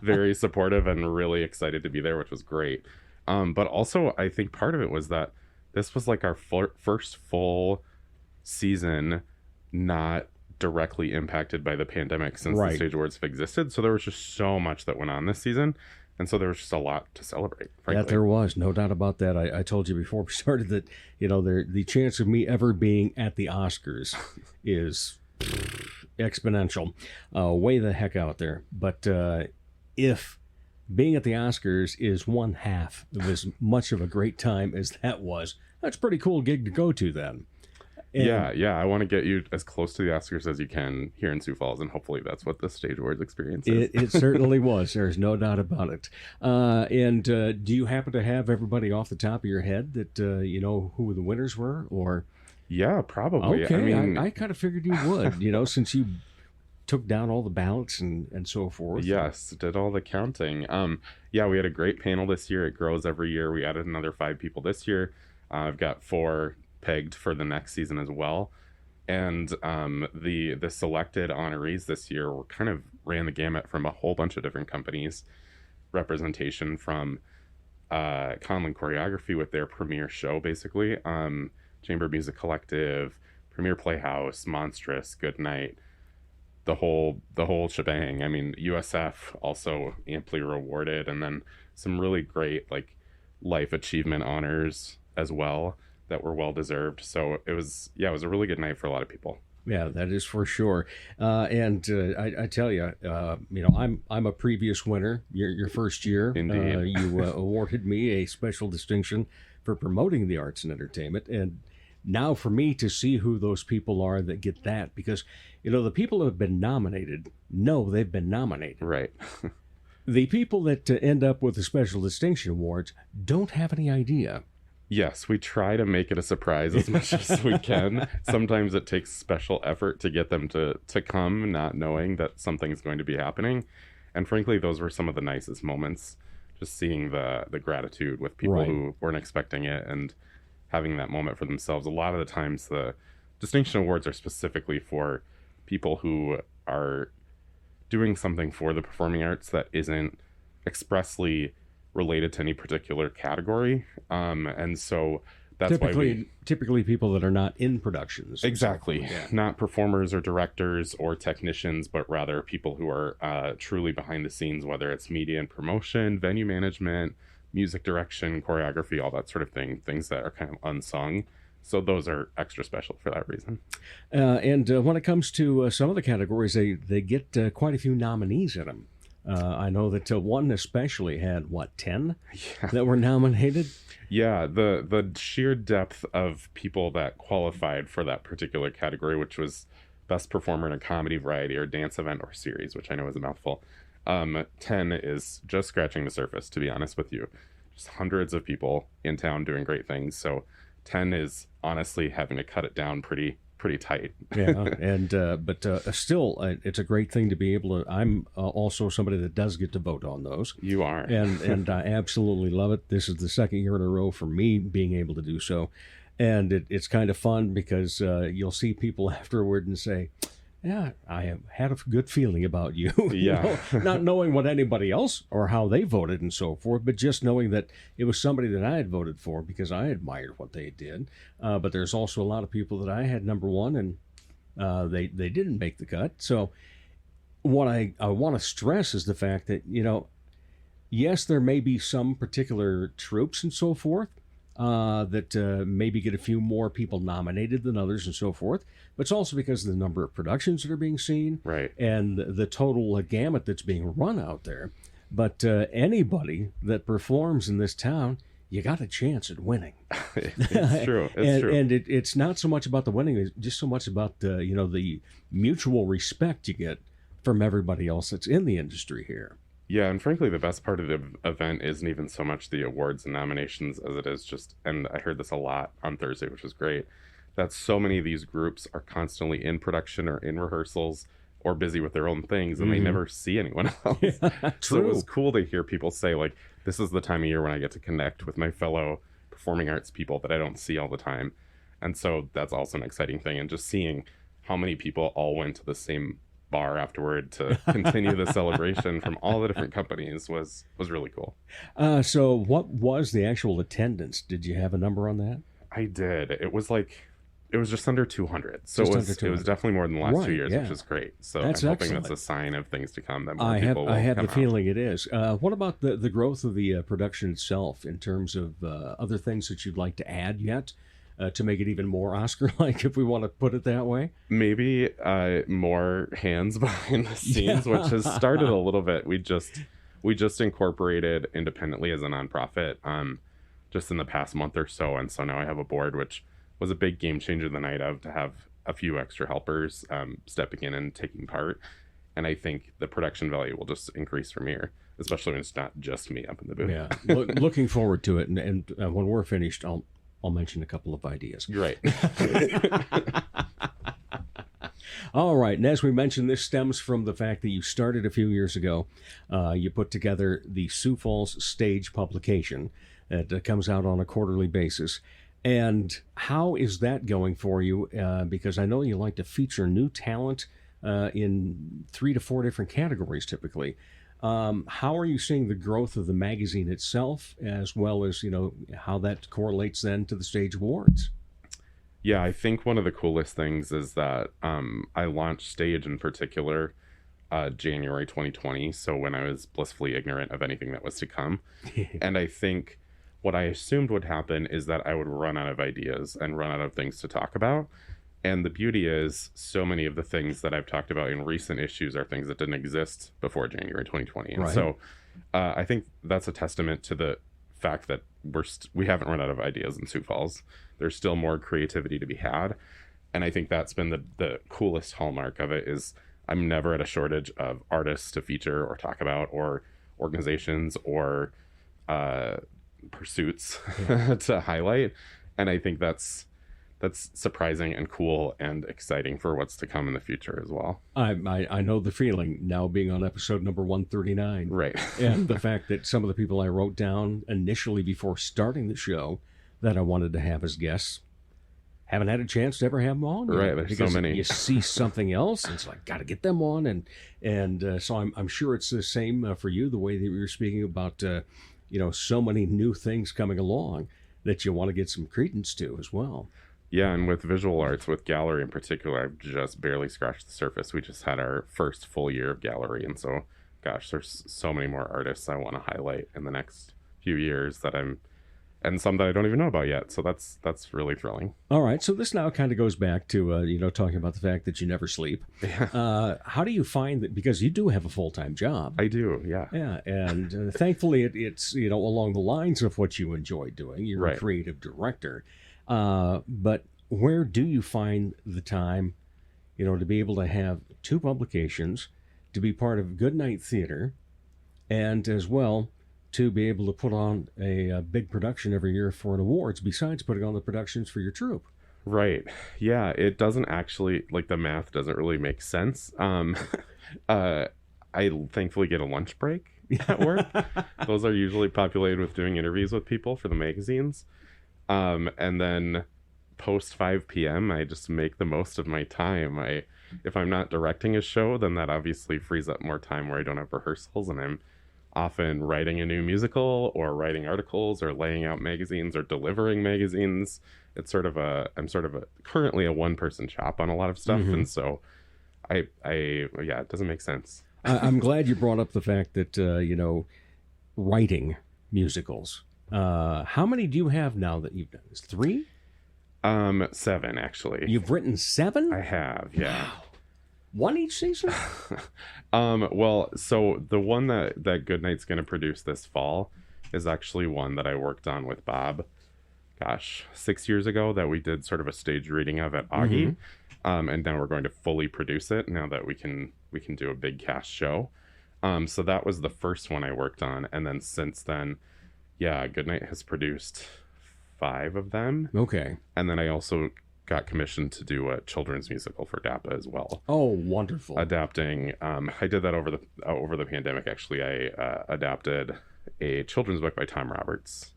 Speaker 7: very supportive and really excited to be there, which was great. But also, I think part of it was that this was like our first full season not directly impacted by the pandemic since the Stage Awards have existed. So there was just so much that went on this season. And so there was just a lot to celebrate, frankly.
Speaker 2: Yeah, there was. No doubt about that. I told you before we started that, you know, the chance of me ever being at the Oscars is exponential. Way the heck out there. But if being at the Oscars is one half of as much of a great time as that was, that's a pretty cool gig to go to then. And
Speaker 7: yeah. I want to get you as close to the Oscars as you can here in Sioux Falls, and hopefully that's what the Stage Awards experience is.
Speaker 2: It certainly was. There's no doubt about it. And do you happen to have everybody off the top of your head that you know who the winners were? Or
Speaker 7: yeah, probably.
Speaker 2: Okay,
Speaker 7: I mean,
Speaker 2: I kind of figured you would. You know, since you took down all the ballots and so forth.
Speaker 7: Yes, did all the counting. Yeah, we had a great panel this year. It grows every year. We added another 5 people this year. I've got 4 pegged for the next season as well. And the selected honorees this year were kind of ran the gamut from a whole bunch of different companies. Representation from Conlon Choreography with their premiere show, basically. Chamber Music Collective, Premiere Playhouse, Monstrous, Good Night, the whole shebang. I mean, USF also amply rewarded, and then some really great like life achievement honors as well that were well deserved. So it was a really good night for a lot of people.
Speaker 2: Yeah, that is for sure. I tell you, I'm a previous winner. Your first year,
Speaker 7: Indeed.
Speaker 2: You awarded me a special distinction for promoting the arts and entertainment, and now for me to see who those people are that get that, because the people who have been nominated know they've been nominated.
Speaker 7: Right.
Speaker 2: The people that end up with the special distinction awards don't have any idea.
Speaker 7: Yes, we try to make it a surprise as much as we can. Sometimes it takes special effort to get them to come, not knowing that something's going to be happening. And frankly, those were some of the nicest moments, just seeing the gratitude with people
Speaker 2: Right.
Speaker 7: who weren't expecting it and having that moment for themselves. A lot of the times the distinction awards are specifically for people who are doing something for the performing arts that isn't expressly related to any particular category, and so that's
Speaker 2: typically people that are not in productions.
Speaker 7: Exactly.
Speaker 2: Yeah.
Speaker 7: Not performers or directors or technicians, but rather people who are truly behind the scenes, whether it's media and promotion, venue management, music direction, choreography, all that sort of thing, things that are kind of unsung. So those are extra special for that reason.
Speaker 2: And when it comes to some of the categories, they get quite a few nominees in them. I know that one especially had, 10 that were nominated?
Speaker 7: Yeah, the sheer depth of people that qualified for that particular category, which was Best Performer in a Comedy, Variety, or Dance Event or Series, which I know is a mouthful. 10 is just scratching the surface, to be honest with you. Just hundreds of people in town doing great things. So 10 is honestly having to cut it down pretty tight.
Speaker 2: Yeah, and but still, it's a great thing to be able to. I'm also somebody that does get to vote on those.
Speaker 7: You are,
Speaker 2: and I absolutely love it. This is the second year in a row for me being able to do so, and it's kind of fun because you'll see people afterward and say, "Yeah, I have had a good feeling about you."
Speaker 7: Yeah,
Speaker 2: not knowing what anybody else or how they voted and so forth, but just knowing that it was somebody that I had voted for because I admired what they did. But there's also a lot of people that I had number one, and they didn't make the cut. So what I want to stress is the fact that, yes, there may be some particular troops and so forth that maybe get a few more people nominated than others and so forth. But it's also because of the number of productions that are being seen,
Speaker 7: right,
Speaker 2: and the total gamut that's being run out there. But anybody that performs in this town, you got a chance at winning.
Speaker 7: It's true.
Speaker 2: And it's not so much about the winning, it's just so much about the mutual respect you get from everybody else that's in the industry here.
Speaker 7: Yeah, and frankly, the best part of the event isn't even so much the awards and nominations as it is just, and I heard this a lot on Thursday, which was great, that so many of these groups are constantly in production or in rehearsals or busy with their own things, and they never see anyone else.
Speaker 2: Yeah,
Speaker 7: so it was cool to hear people say, like, this is the time of year when I get to connect with my fellow performing arts people that I don't see all the time. And so that's also an exciting thing. And just seeing how many people all went to the same bar afterward to continue the celebration from all the different companies was really cool.
Speaker 2: So what was the actual attendance? Did you have a number on that?
Speaker 7: I did. It was just under 200. So it was definitely more than the last 2 years, which is great. So
Speaker 2: that's
Speaker 7: I'm hoping
Speaker 2: excellent.
Speaker 7: that's a sign of things to come, that more people will
Speaker 2: I have
Speaker 7: come
Speaker 2: the
Speaker 7: out.
Speaker 2: feeling it is. What about the growth of the production itself in terms of other things that you'd like to add yet to make it even more Oscar-like, if we want to put it that way?
Speaker 7: Maybe more hands behind the scenes, which has started a little bit. We just incorporated independently as a nonprofit just in the past month or so, and so now I have a board, which was a big game changer the night of, to have a few extra helpers stepping in and taking part. And I think the production value will just increase from here, especially when it's not just me up in the booth.
Speaker 2: Yeah, looking forward to it. And when we're finished, I'll mention a couple of ideas.
Speaker 7: Right.
Speaker 2: All right. And as we mentioned, this stems from the fact that you started a few years ago. You put together the Sioux Falls Stage publication that comes out on a quarterly basis. And how is that going for you? Because I know you like to feature new talent in 3 to 4 different categories typically. How are you seeing the growth of the magazine itself, as well as, how that correlates then to the Stage Awards?
Speaker 7: Yeah, I think one of the coolest things is that I launched Stage in particular January 2020, so when I was blissfully ignorant of anything that was to come. And I think what I assumed would happen is that I would run out of ideas and run out of things to talk about. And the beauty is, so many of the things that I've talked about in recent issues are things that didn't exist before January 2020. And so I think that's a testament to the fact that we haven't run out of ideas in Sioux Falls. There's still more creativity to be had. And I think that's been the coolest hallmark of it is I'm never at a shortage of artists to feature or talk about, or organizations or pursuits to highlight. And I think that's surprising and cool and exciting for what's to come in the future as well.
Speaker 2: I know the feeling now, being on episode number 139.
Speaker 7: Right.
Speaker 2: And the fact that some of the people I wrote down initially before starting the show that I wanted to have as guests haven't had a chance to ever have them on.
Speaker 7: Right, there's so many.
Speaker 2: You see something else, and it's like, got to get them on. And so I'm sure it's the same for you, the way that you were speaking about, so many new things coming along that you want to get some credence to as well.
Speaker 7: Yeah, and with visual arts, with gallery in particular, I've just barely scratched the surface. We just had our first full year of gallery, and so, gosh, there's so many more artists I want to highlight in the next few years and some that I don't even know about yet. So that's really thrilling.
Speaker 2: All right, so this now kind of goes back to talking about the fact that you never sleep.
Speaker 7: Yeah.
Speaker 2: How do you find that, because you do have a full-time job?
Speaker 7: I do, yeah.
Speaker 2: Yeah, and thankfully it's along the lines of what you enjoy doing. You're a creative director. But where do you find the time, to be able to have 2 publications, to be part of Goodnight Theater, and as well to be able to put on a big production every year for an awards, besides putting on the productions for your troupe?
Speaker 7: Right. Yeah, it doesn't actually, the math doesn't really make sense. I thankfully get a lunch break at work. Those are usually populated with doing interviews with people for the magazines. And then post 5 p.m., I just make the most of my time. If I'm not directing a show, then that obviously frees up more time where I don't have rehearsals, and I'm often writing a new musical or writing articles or laying out magazines or delivering magazines. I'm currently a one-person shop on a lot of stuff. Mm-hmm. And so it doesn't make sense.
Speaker 2: I'm glad you brought up the fact that, writing musicals. How many do you have now that you've done this? 3?
Speaker 7: 7, actually.
Speaker 2: You've written 7?
Speaker 7: I have, yeah.
Speaker 2: Wow. 1 each season?
Speaker 7: Well, so the one that Goodnight's going to produce this fall is actually one that I worked on with Bob, 6 years ago, that we did sort of a stage reading of at Augie. Mm-hmm. And now we're going to fully produce it now that we can do a big cast show. So that was the first one I worked on. And then since then, Goodnight has produced 5 of them. Okay. And then I also got commissioned to do a children's musical for DAPA as well.
Speaker 2: Oh, wonderful.
Speaker 7: Adapting, I did that over the pandemic, actually. I adapted a children's book by Tom Roberts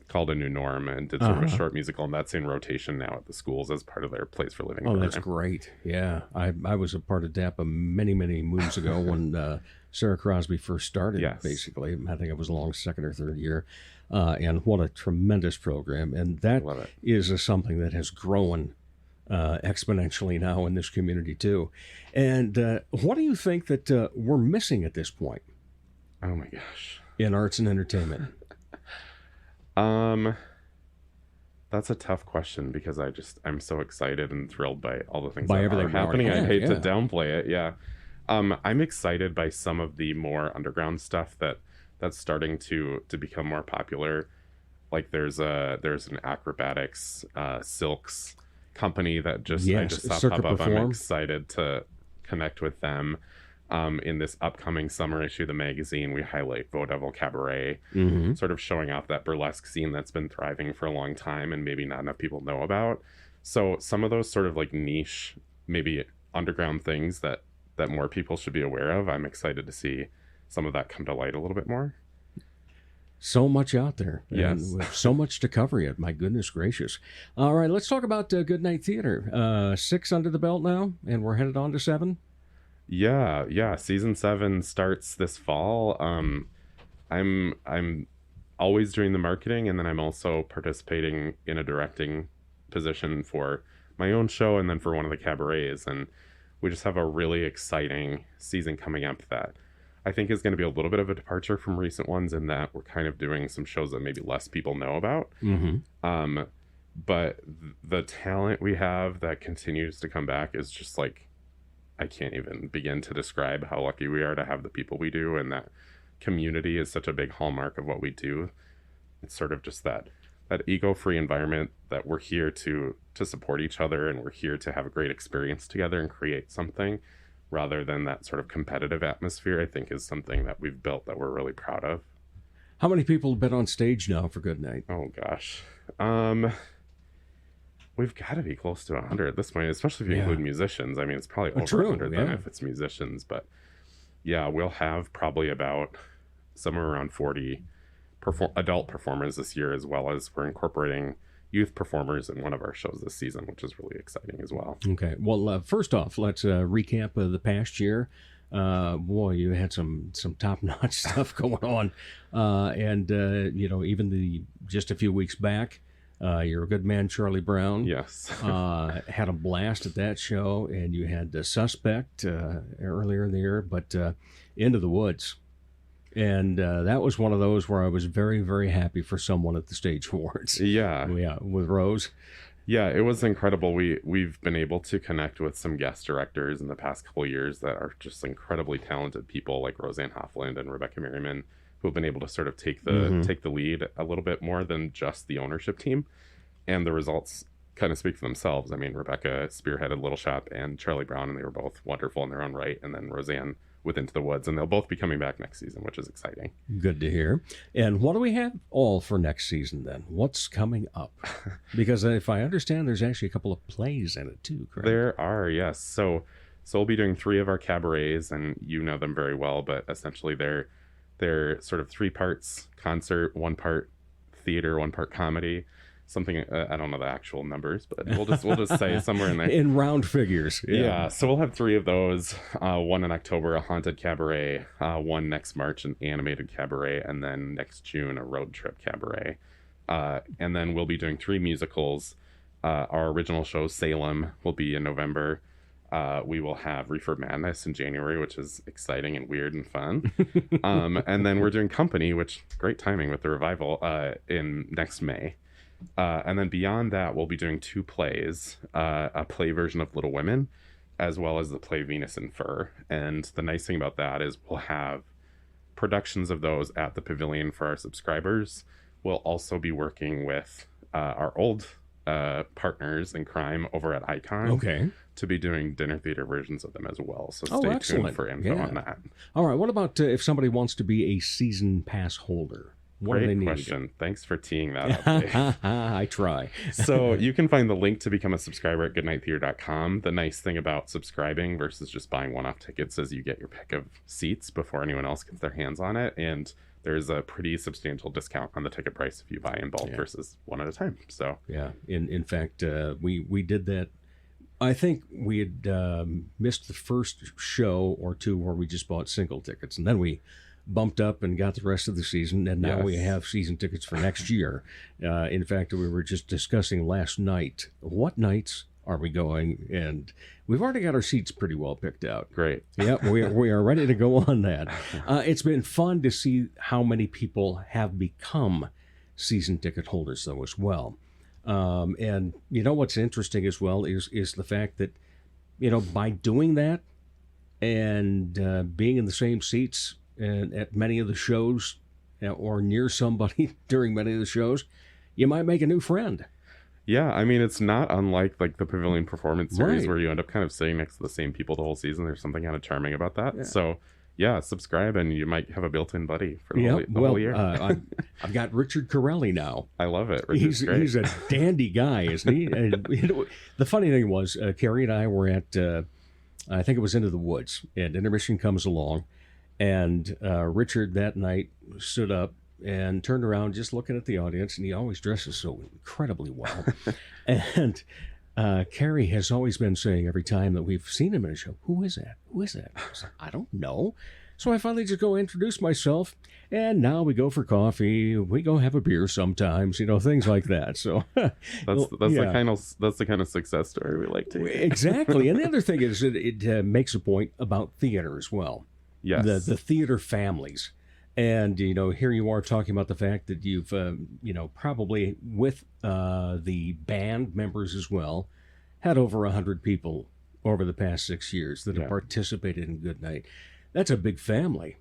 Speaker 7: called A New Norm, and did sort of a short musical, and that's in rotation now at the schools as part of their Place for Living program.
Speaker 2: That's great. Yeah. I was a part of DAPA many, many moons ago when Sarah Crosby first started, basically. I think I was along 2nd or 3rd year. And what a tremendous program. And that is something that has grown exponentially now in this community, too. And what do you think that we're missing at this point?
Speaker 7: Oh, my gosh.
Speaker 2: In arts and entertainment?
Speaker 7: That's a tough question, because I'm so excited and thrilled by all the things
Speaker 2: that
Speaker 7: are happening. I hate to downplay it. Yeah. I'm excited by some of the more underground stuff that's starting to become more popular. Like there's an acrobatics silks company that I just saw pop up. I'm excited to connect with them. In this upcoming summer issue of the magazine, we highlight Vaudeville Cabaret, sort of showing off that burlesque scene that's been thriving for a long time and maybe not enough people know about. So some of those sort of niche, maybe underground things that more people should be aware of, I'm excited to see some of that come to light a little bit more.
Speaker 2: So much out there.
Speaker 7: Yes.
Speaker 2: And with so much to cover yet. My goodness gracious. All right, let's talk about Goodnight Theater. 6 under the belt now, and we're headed on to 7.
Speaker 7: Yeah. Season 7 starts this fall. I'm always doing the marketing, and then I'm also participating in a directing position for my own show and then for one of the cabarets. And we just have a really exciting season coming up that I think is going to be a little bit of a departure from recent ones in that we're kind of doing some shows that maybe less people know about.
Speaker 2: Mm-hmm.
Speaker 7: But the talent we have that continues to come back is just like, I can't even begin to describe how lucky we are to have the people we do, and that community is such a big hallmark of what we do. It's sort of just that ego-free environment that we're here to support each other, and we're here to have a great experience together and create something, rather than that sort of competitive atmosphere. I think is something that we've built that we're really proud of.
Speaker 2: How many people have been on stage now for Goodnight?
Speaker 7: Oh gosh. We've got to be close to 100 at this point, especially if you include musicians. I mean, it's probably over 100 then if it's musicians. But yeah, we'll have probably about somewhere around 40 adult performers this year, as well as we're incorporating youth performers in one of our shows this season, which is really exciting as well.
Speaker 2: Okay. Well, first off, let's recap the past year. Boy, you had some top-notch stuff going on. And even just a few weeks back, You're a Good Man, Charlie Brown.
Speaker 7: Yes.
Speaker 2: Had a blast at that show, and you had The Suspect earlier in the year, but Into the Woods. And that was one of those where I was very, very happy for someone at the Stage Awards.
Speaker 7: Yeah.
Speaker 2: Yeah, with Rose.
Speaker 7: Yeah, it was incredible. We've been able to connect with some guest directors in the past couple of years that are just incredibly talented people, like Roseanne Hoffland and Rebecca Merriman, who have been able to sort of take the lead a little bit more than just the ownership team. And the results kind of speak for themselves. I mean, Rebecca spearheaded Little Shop and Charlie Brown, and they were both wonderful in their own right. And then Roseanne with Into the Woods, and they'll both be coming back next season, which is exciting.
Speaker 2: Good to hear. And what do we have all for next season then? What's coming up? Because if I understand, there's actually a couple of plays in it too, correct?
Speaker 7: There are, yes. So we'll be doing 3 of our cabarets, and you know them very well, but essentially they're sort of 3 parts concert, 1 part theater, 1 part comedy. Something I don't know the actual numbers, but we'll just say somewhere in there
Speaker 2: in round figures.
Speaker 7: Yeah. So we'll have 3 of those. 1 in October, a haunted cabaret. 1 next March, an animated cabaret, and then next June, a road trip cabaret. And then we'll be doing 3 musicals. Our original show, Salem, will be in November. We will have Reefer Madness in January, which is exciting and weird and fun. And then we're doing Company, which great timing with the revival, in next May. And then beyond that, we'll be doing 2 plays, a play version of Little Women, as well as the play Venus in Fur. And the nice thing about that is we'll have productions of those at the Pavilion for our subscribers. We'll also be working with our old partners in crime over at Icon to be doing dinner theater versions of them as well. So stay tuned for info on that.
Speaker 2: All right. What about if somebody wants to be a season pass holder? What do they need?
Speaker 7: Great question. Thanks for teeing that up, Dave.
Speaker 2: I try.
Speaker 7: So you can find the link to become a subscriber at goodnighttheater.com. The nice thing about subscribing versus just buying one-off tickets is you get your pick of seats before anyone else gets their hands on it. And there's a pretty substantial discount on the ticket price if you buy in bulk versus one at a time. So
Speaker 2: yeah, in fact, we did that. I think we had missed the first show or 2 where we just bought single tickets, and then we bumped up and got the rest of the season, and now we have season tickets for next year. In fact, we were just discussing last night, what nights are we going? And we've already got our seats pretty well picked out.
Speaker 7: Great.
Speaker 2: Yep, we are ready to go on that. It's been fun to see how many people have become season ticket holders, though, as well. And you know what's interesting as well is the fact that, by doing that and being in the same seats and at many of the shows or near somebody during many of the shows, you might make a new friend.
Speaker 7: Yeah, I mean, it's not unlike like the Pavilion Performance Series where you end up kind of sitting next to the same people the whole season. There's something kind of charming about that. Yeah. So, yeah, subscribe and you might have a built-in buddy for the whole year.
Speaker 2: I've got Richard Corelli now.
Speaker 7: I love it.
Speaker 2: He's a dandy guy, isn't he? And, the funny thing was, Carrie and I were at, I think it was Into the Woods, and intermission comes along. And Richard that night stood up and turned around just looking at the audience, and he always dresses so incredibly well. And Carrie has always been saying every time that we've seen him in a show, who is that? Who is that? I was like, I don't know. So I finally just go introduce myself, and now we go for coffee. We go have a beer sometimes, things like that. So
Speaker 7: that's the kind of success story we like to hear.
Speaker 2: Exactly. And the other thing is that it makes a point about theater as well.
Speaker 7: Yes.
Speaker 2: The theater families. And, here you are talking about the fact that you've, probably with the band members as well, had over 100 people over the past 6 years that have participated in Goodnight. That's a big family.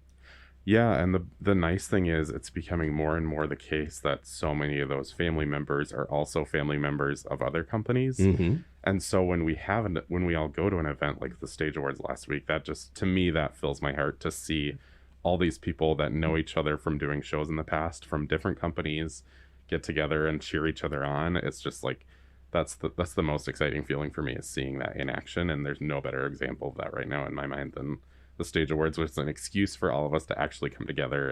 Speaker 7: Yeah, and the nice thing is it's becoming more and more the case that so many of those family members are also family members of other companies.
Speaker 2: Mm-hmm.
Speaker 7: And so when we all go to an event like the Stage Awards last week, that just, to me, that fills my heart to see all these people that know each other from doing shows in the past, from different companies, get together and cheer each other on. It's just like, that's the most exciting feeling for me, is seeing that in action. And there's no better example of that right now in my mind than the Stage Awards, which is an excuse for all of us to actually come together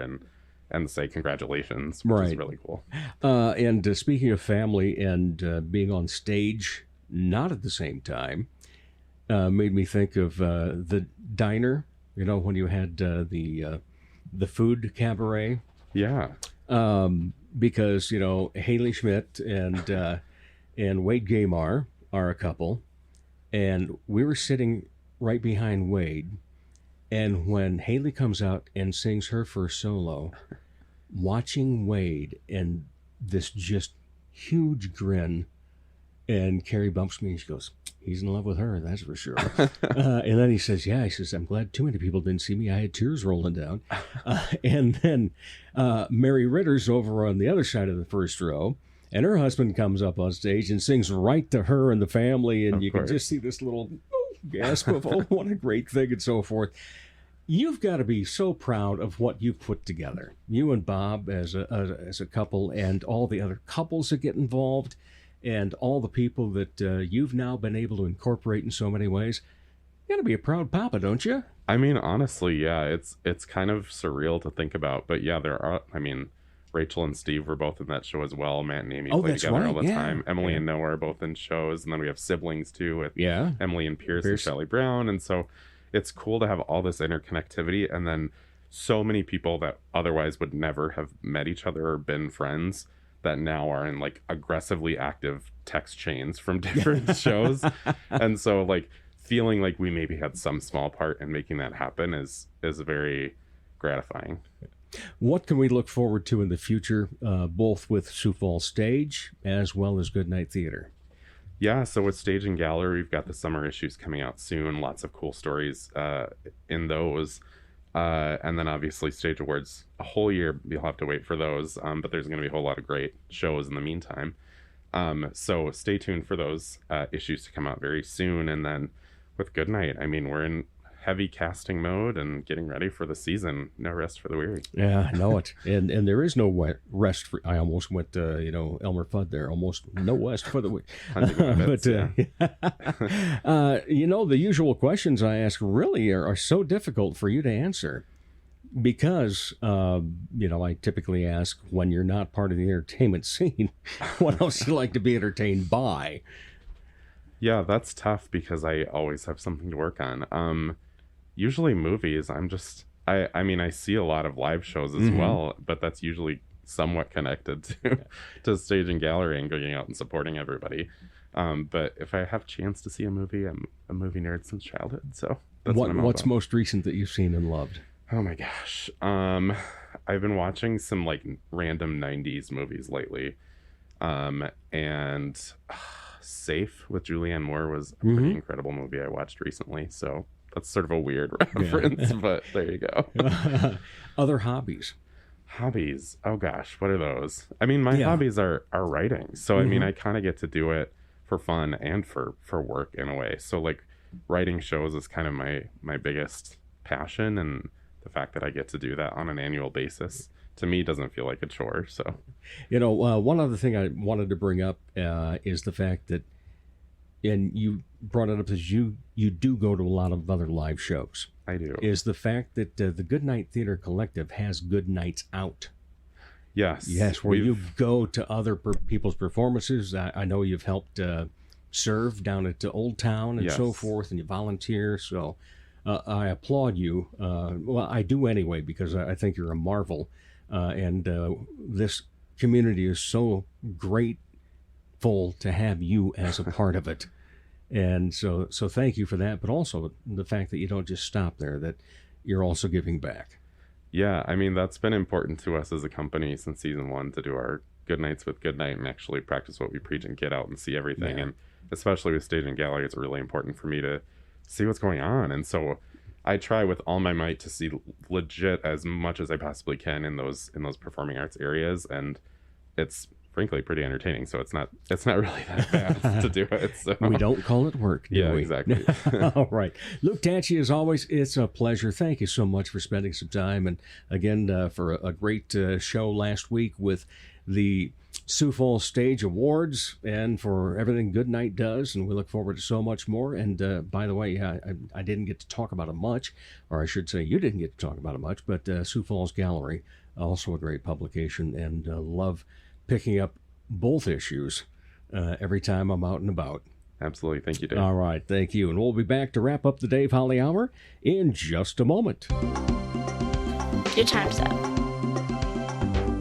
Speaker 7: and say congratulations, which is really cool.
Speaker 2: And speaking of family and being on stage, not at the same time, made me think of the diner, when you had the food cabaret.
Speaker 7: Yeah.
Speaker 2: Because, Haley Schmidt and Wade Gaymar are a couple, and we were sitting right behind Wade. And when Haley comes out and sings her first solo, watching Wade and this just huge grin, and Carrie bumps me and she goes, he's in love with her, that's for sure. And then he says, I'm glad too many people didn't see me. I had tears rolling down. And then Mary Ritter's over on the other side of the first row, and her husband comes up on stage and sings right to her and the family, and you can just see this little gasp of, oh, what a great thing, and so forth. You've got to be so proud of what you've put together, you and Bob as a couple, and all the other couples that get involved, and all the people that you've now been able to incorporate in so many ways. You got to be a proud papa, don't you?
Speaker 7: I mean, honestly, yeah, it's kind of surreal to think about, but yeah, there are. I mean, Rachel and Steve were both in that show as well. Matt and Amy play together all the time. Emily and Noah are both in shows, and then we have siblings too with Emily and Pierce and Shelley Brown, and so it's cool to have all this interconnectivity, and then so many people that otherwise would never have met each other or been friends that now are in like aggressively active text chains from different shows. And so like feeling like we maybe had some small part in making that happen is very gratifying.
Speaker 2: What can we look forward to in the future, both with Sioux Falls Stage as well as Goodnight Theater?
Speaker 7: Yeah, so with Stage and Gallery, we've got the summer issues coming out soon. Lots of cool stories in those. And then obviously Stage Awards, a whole year, you'll have to wait for those. But there's going to be a whole lot of great shows in the meantime. So stay tuned for those issues to come out very soon. And then with Goodnight, I mean, we're in heavy casting mode and getting ready for the season. No rest for the weary.
Speaker 2: Yeah, I know it. And there is no rest for, I almost went Elmer Fudd there, almost no rest for the week. But the usual questions I ask really are so difficult for you to answer because I typically ask, when you're not part of the entertainment scene, what else do you like to be entertained by?
Speaker 7: Yeah, that's tough because I always have something to work on. Usually movies, I mean, I see a lot of live shows as well, but that's usually somewhat connected to Stage and Gallery and going out and supporting everybody. But if I have a chance to see a movie, I'm a movie nerd since childhood, so that's what's most recent that you've seen and loved? Oh my gosh. I've been watching some like random 90s movies lately. And Safe with Julianne Moore was a pretty incredible movie I watched recently, so that's sort of a weird reference, but there you go.
Speaker 2: Other hobbies?
Speaker 7: Oh gosh, what are those? I mean, my hobbies are writing. So I mean, I kind of get to do it for fun and for work in a way. So like writing shows is kind of my biggest passion, and the fact that I get to do that on an annual basis to me doesn't feel like a chore. So,
Speaker 2: one other thing I wanted to bring up is the fact that, and you brought it up, as you do go to a lot of other live shows.
Speaker 7: I do.
Speaker 2: Is the fact that the Goodnight Theater Collective has Good Nights Out.
Speaker 7: Yes.
Speaker 2: Yes, where you go to other people's performances. I know you've helped serve down at Old Town and so forth, and you volunteer. So I applaud you. Well, I do anyway, because I think you're a marvel. And this community is so grateful to have you as a part of it. And so thank you for that, but also the fact that you don't just stop there, that you're also giving back.
Speaker 7: Yeah, I mean, that's been important to us as a company since season 1, to do our good nights with Goodnight and actually practice what we preach and get out and see everything. Yeah. And especially with stage and gallery, it's really important for me to see what's going on. And so I try with all my might to see legit as much as I possibly can in those performing arts areas. And it's frankly pretty entertaining, so it's not really that bad to do it. So
Speaker 2: we don't call it work, do we?
Speaker 7: Exactly.
Speaker 2: All right, Luke Tatge, as always, it's a pleasure. Thank you so much for spending some time, and again for a great show last week with the Sioux Falls Stage Awards, and for everything Goodnight does, and we look forward to so much more. And by the way, I didn't get to talk about it much, or I should say you didn't get to talk about it much, but Sioux Falls Gallery, also a great publication, and love picking up both issues every time I'm out and about.
Speaker 7: Absolutely. Thank you, Dave.
Speaker 2: All right. Thank you. And we'll be back to wrap up the Dave Holly Hour in just a moment.
Speaker 8: Your time's up.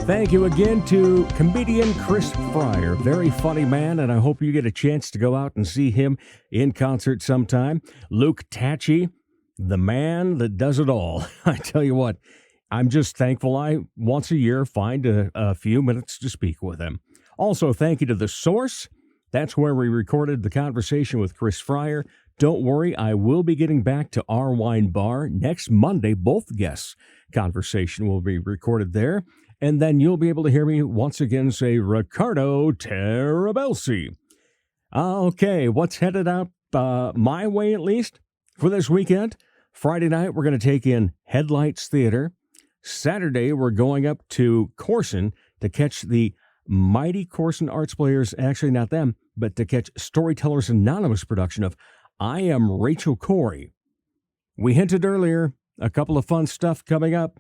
Speaker 2: Thank you again to comedian Chris Freier. Very funny man, and I hope you get a chance to go out and see him in concert sometime. Luke Tatge, the man that does it all. I tell you what, I'm just thankful I, once a year, find a few minutes to speak with him. Also, thank you to The Source. That's where we recorded the conversation with Chris Freier. Don't worry, I will be getting back to Our Wine Bar next Monday. Both guests' conversation will be recorded there. And then you'll be able to hear me once again say, Ricardo Terabelsi. Okay, what's headed out my way, at least, for this weekend? Friday night, we're going to take in Headlights Theater. Saturday, we're going up to Corson to catch the Mighty Corson Arts Players, actually not them, but to catch Storytellers Anonymous production of I Am Rachel Corey. We hinted earlier, a couple of fun stuff coming up.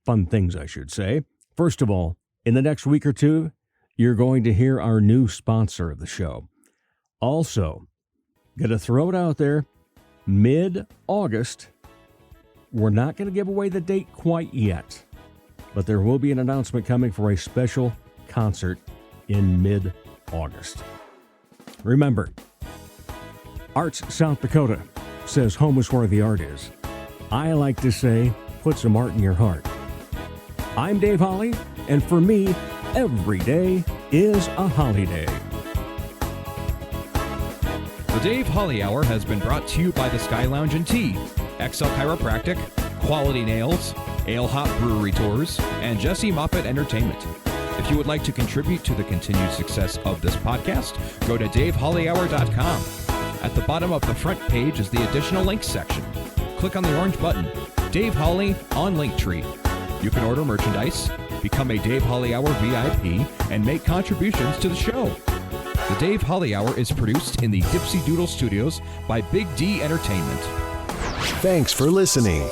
Speaker 2: Fun things, I should say. First of all, in the next week or two, you're going to hear our new sponsor of the show. Also, gonna throw it out there, mid-August, we're not going to give away the date quite yet, but there will be an announcement coming for a special concert in mid-August. Remember, Arts South Dakota says home is where the art is. I like to say, put some art in your heart. I'm Dave Holly, and for me, every day is a holiday.
Speaker 1: The Dave Holly Hour has been brought to you by the Sky Lounge and Tea, XL Chiropractic, Quality Nails, Ale Hop Brewery Tours, and Jesse Moffett Entertainment. If you would like to contribute to the continued success of this podcast, go to DaveHollyHour.com. At the bottom of the front page is the additional links section. Click on the orange button, Dave Holly on Linktree. You can order merchandise, become a Dave Holly Hour VIP, and make contributions to the show. The Dave Holly Hour is produced in the Dipsy Doodle Studios by Big D Entertainment.
Speaker 9: Thanks for listening.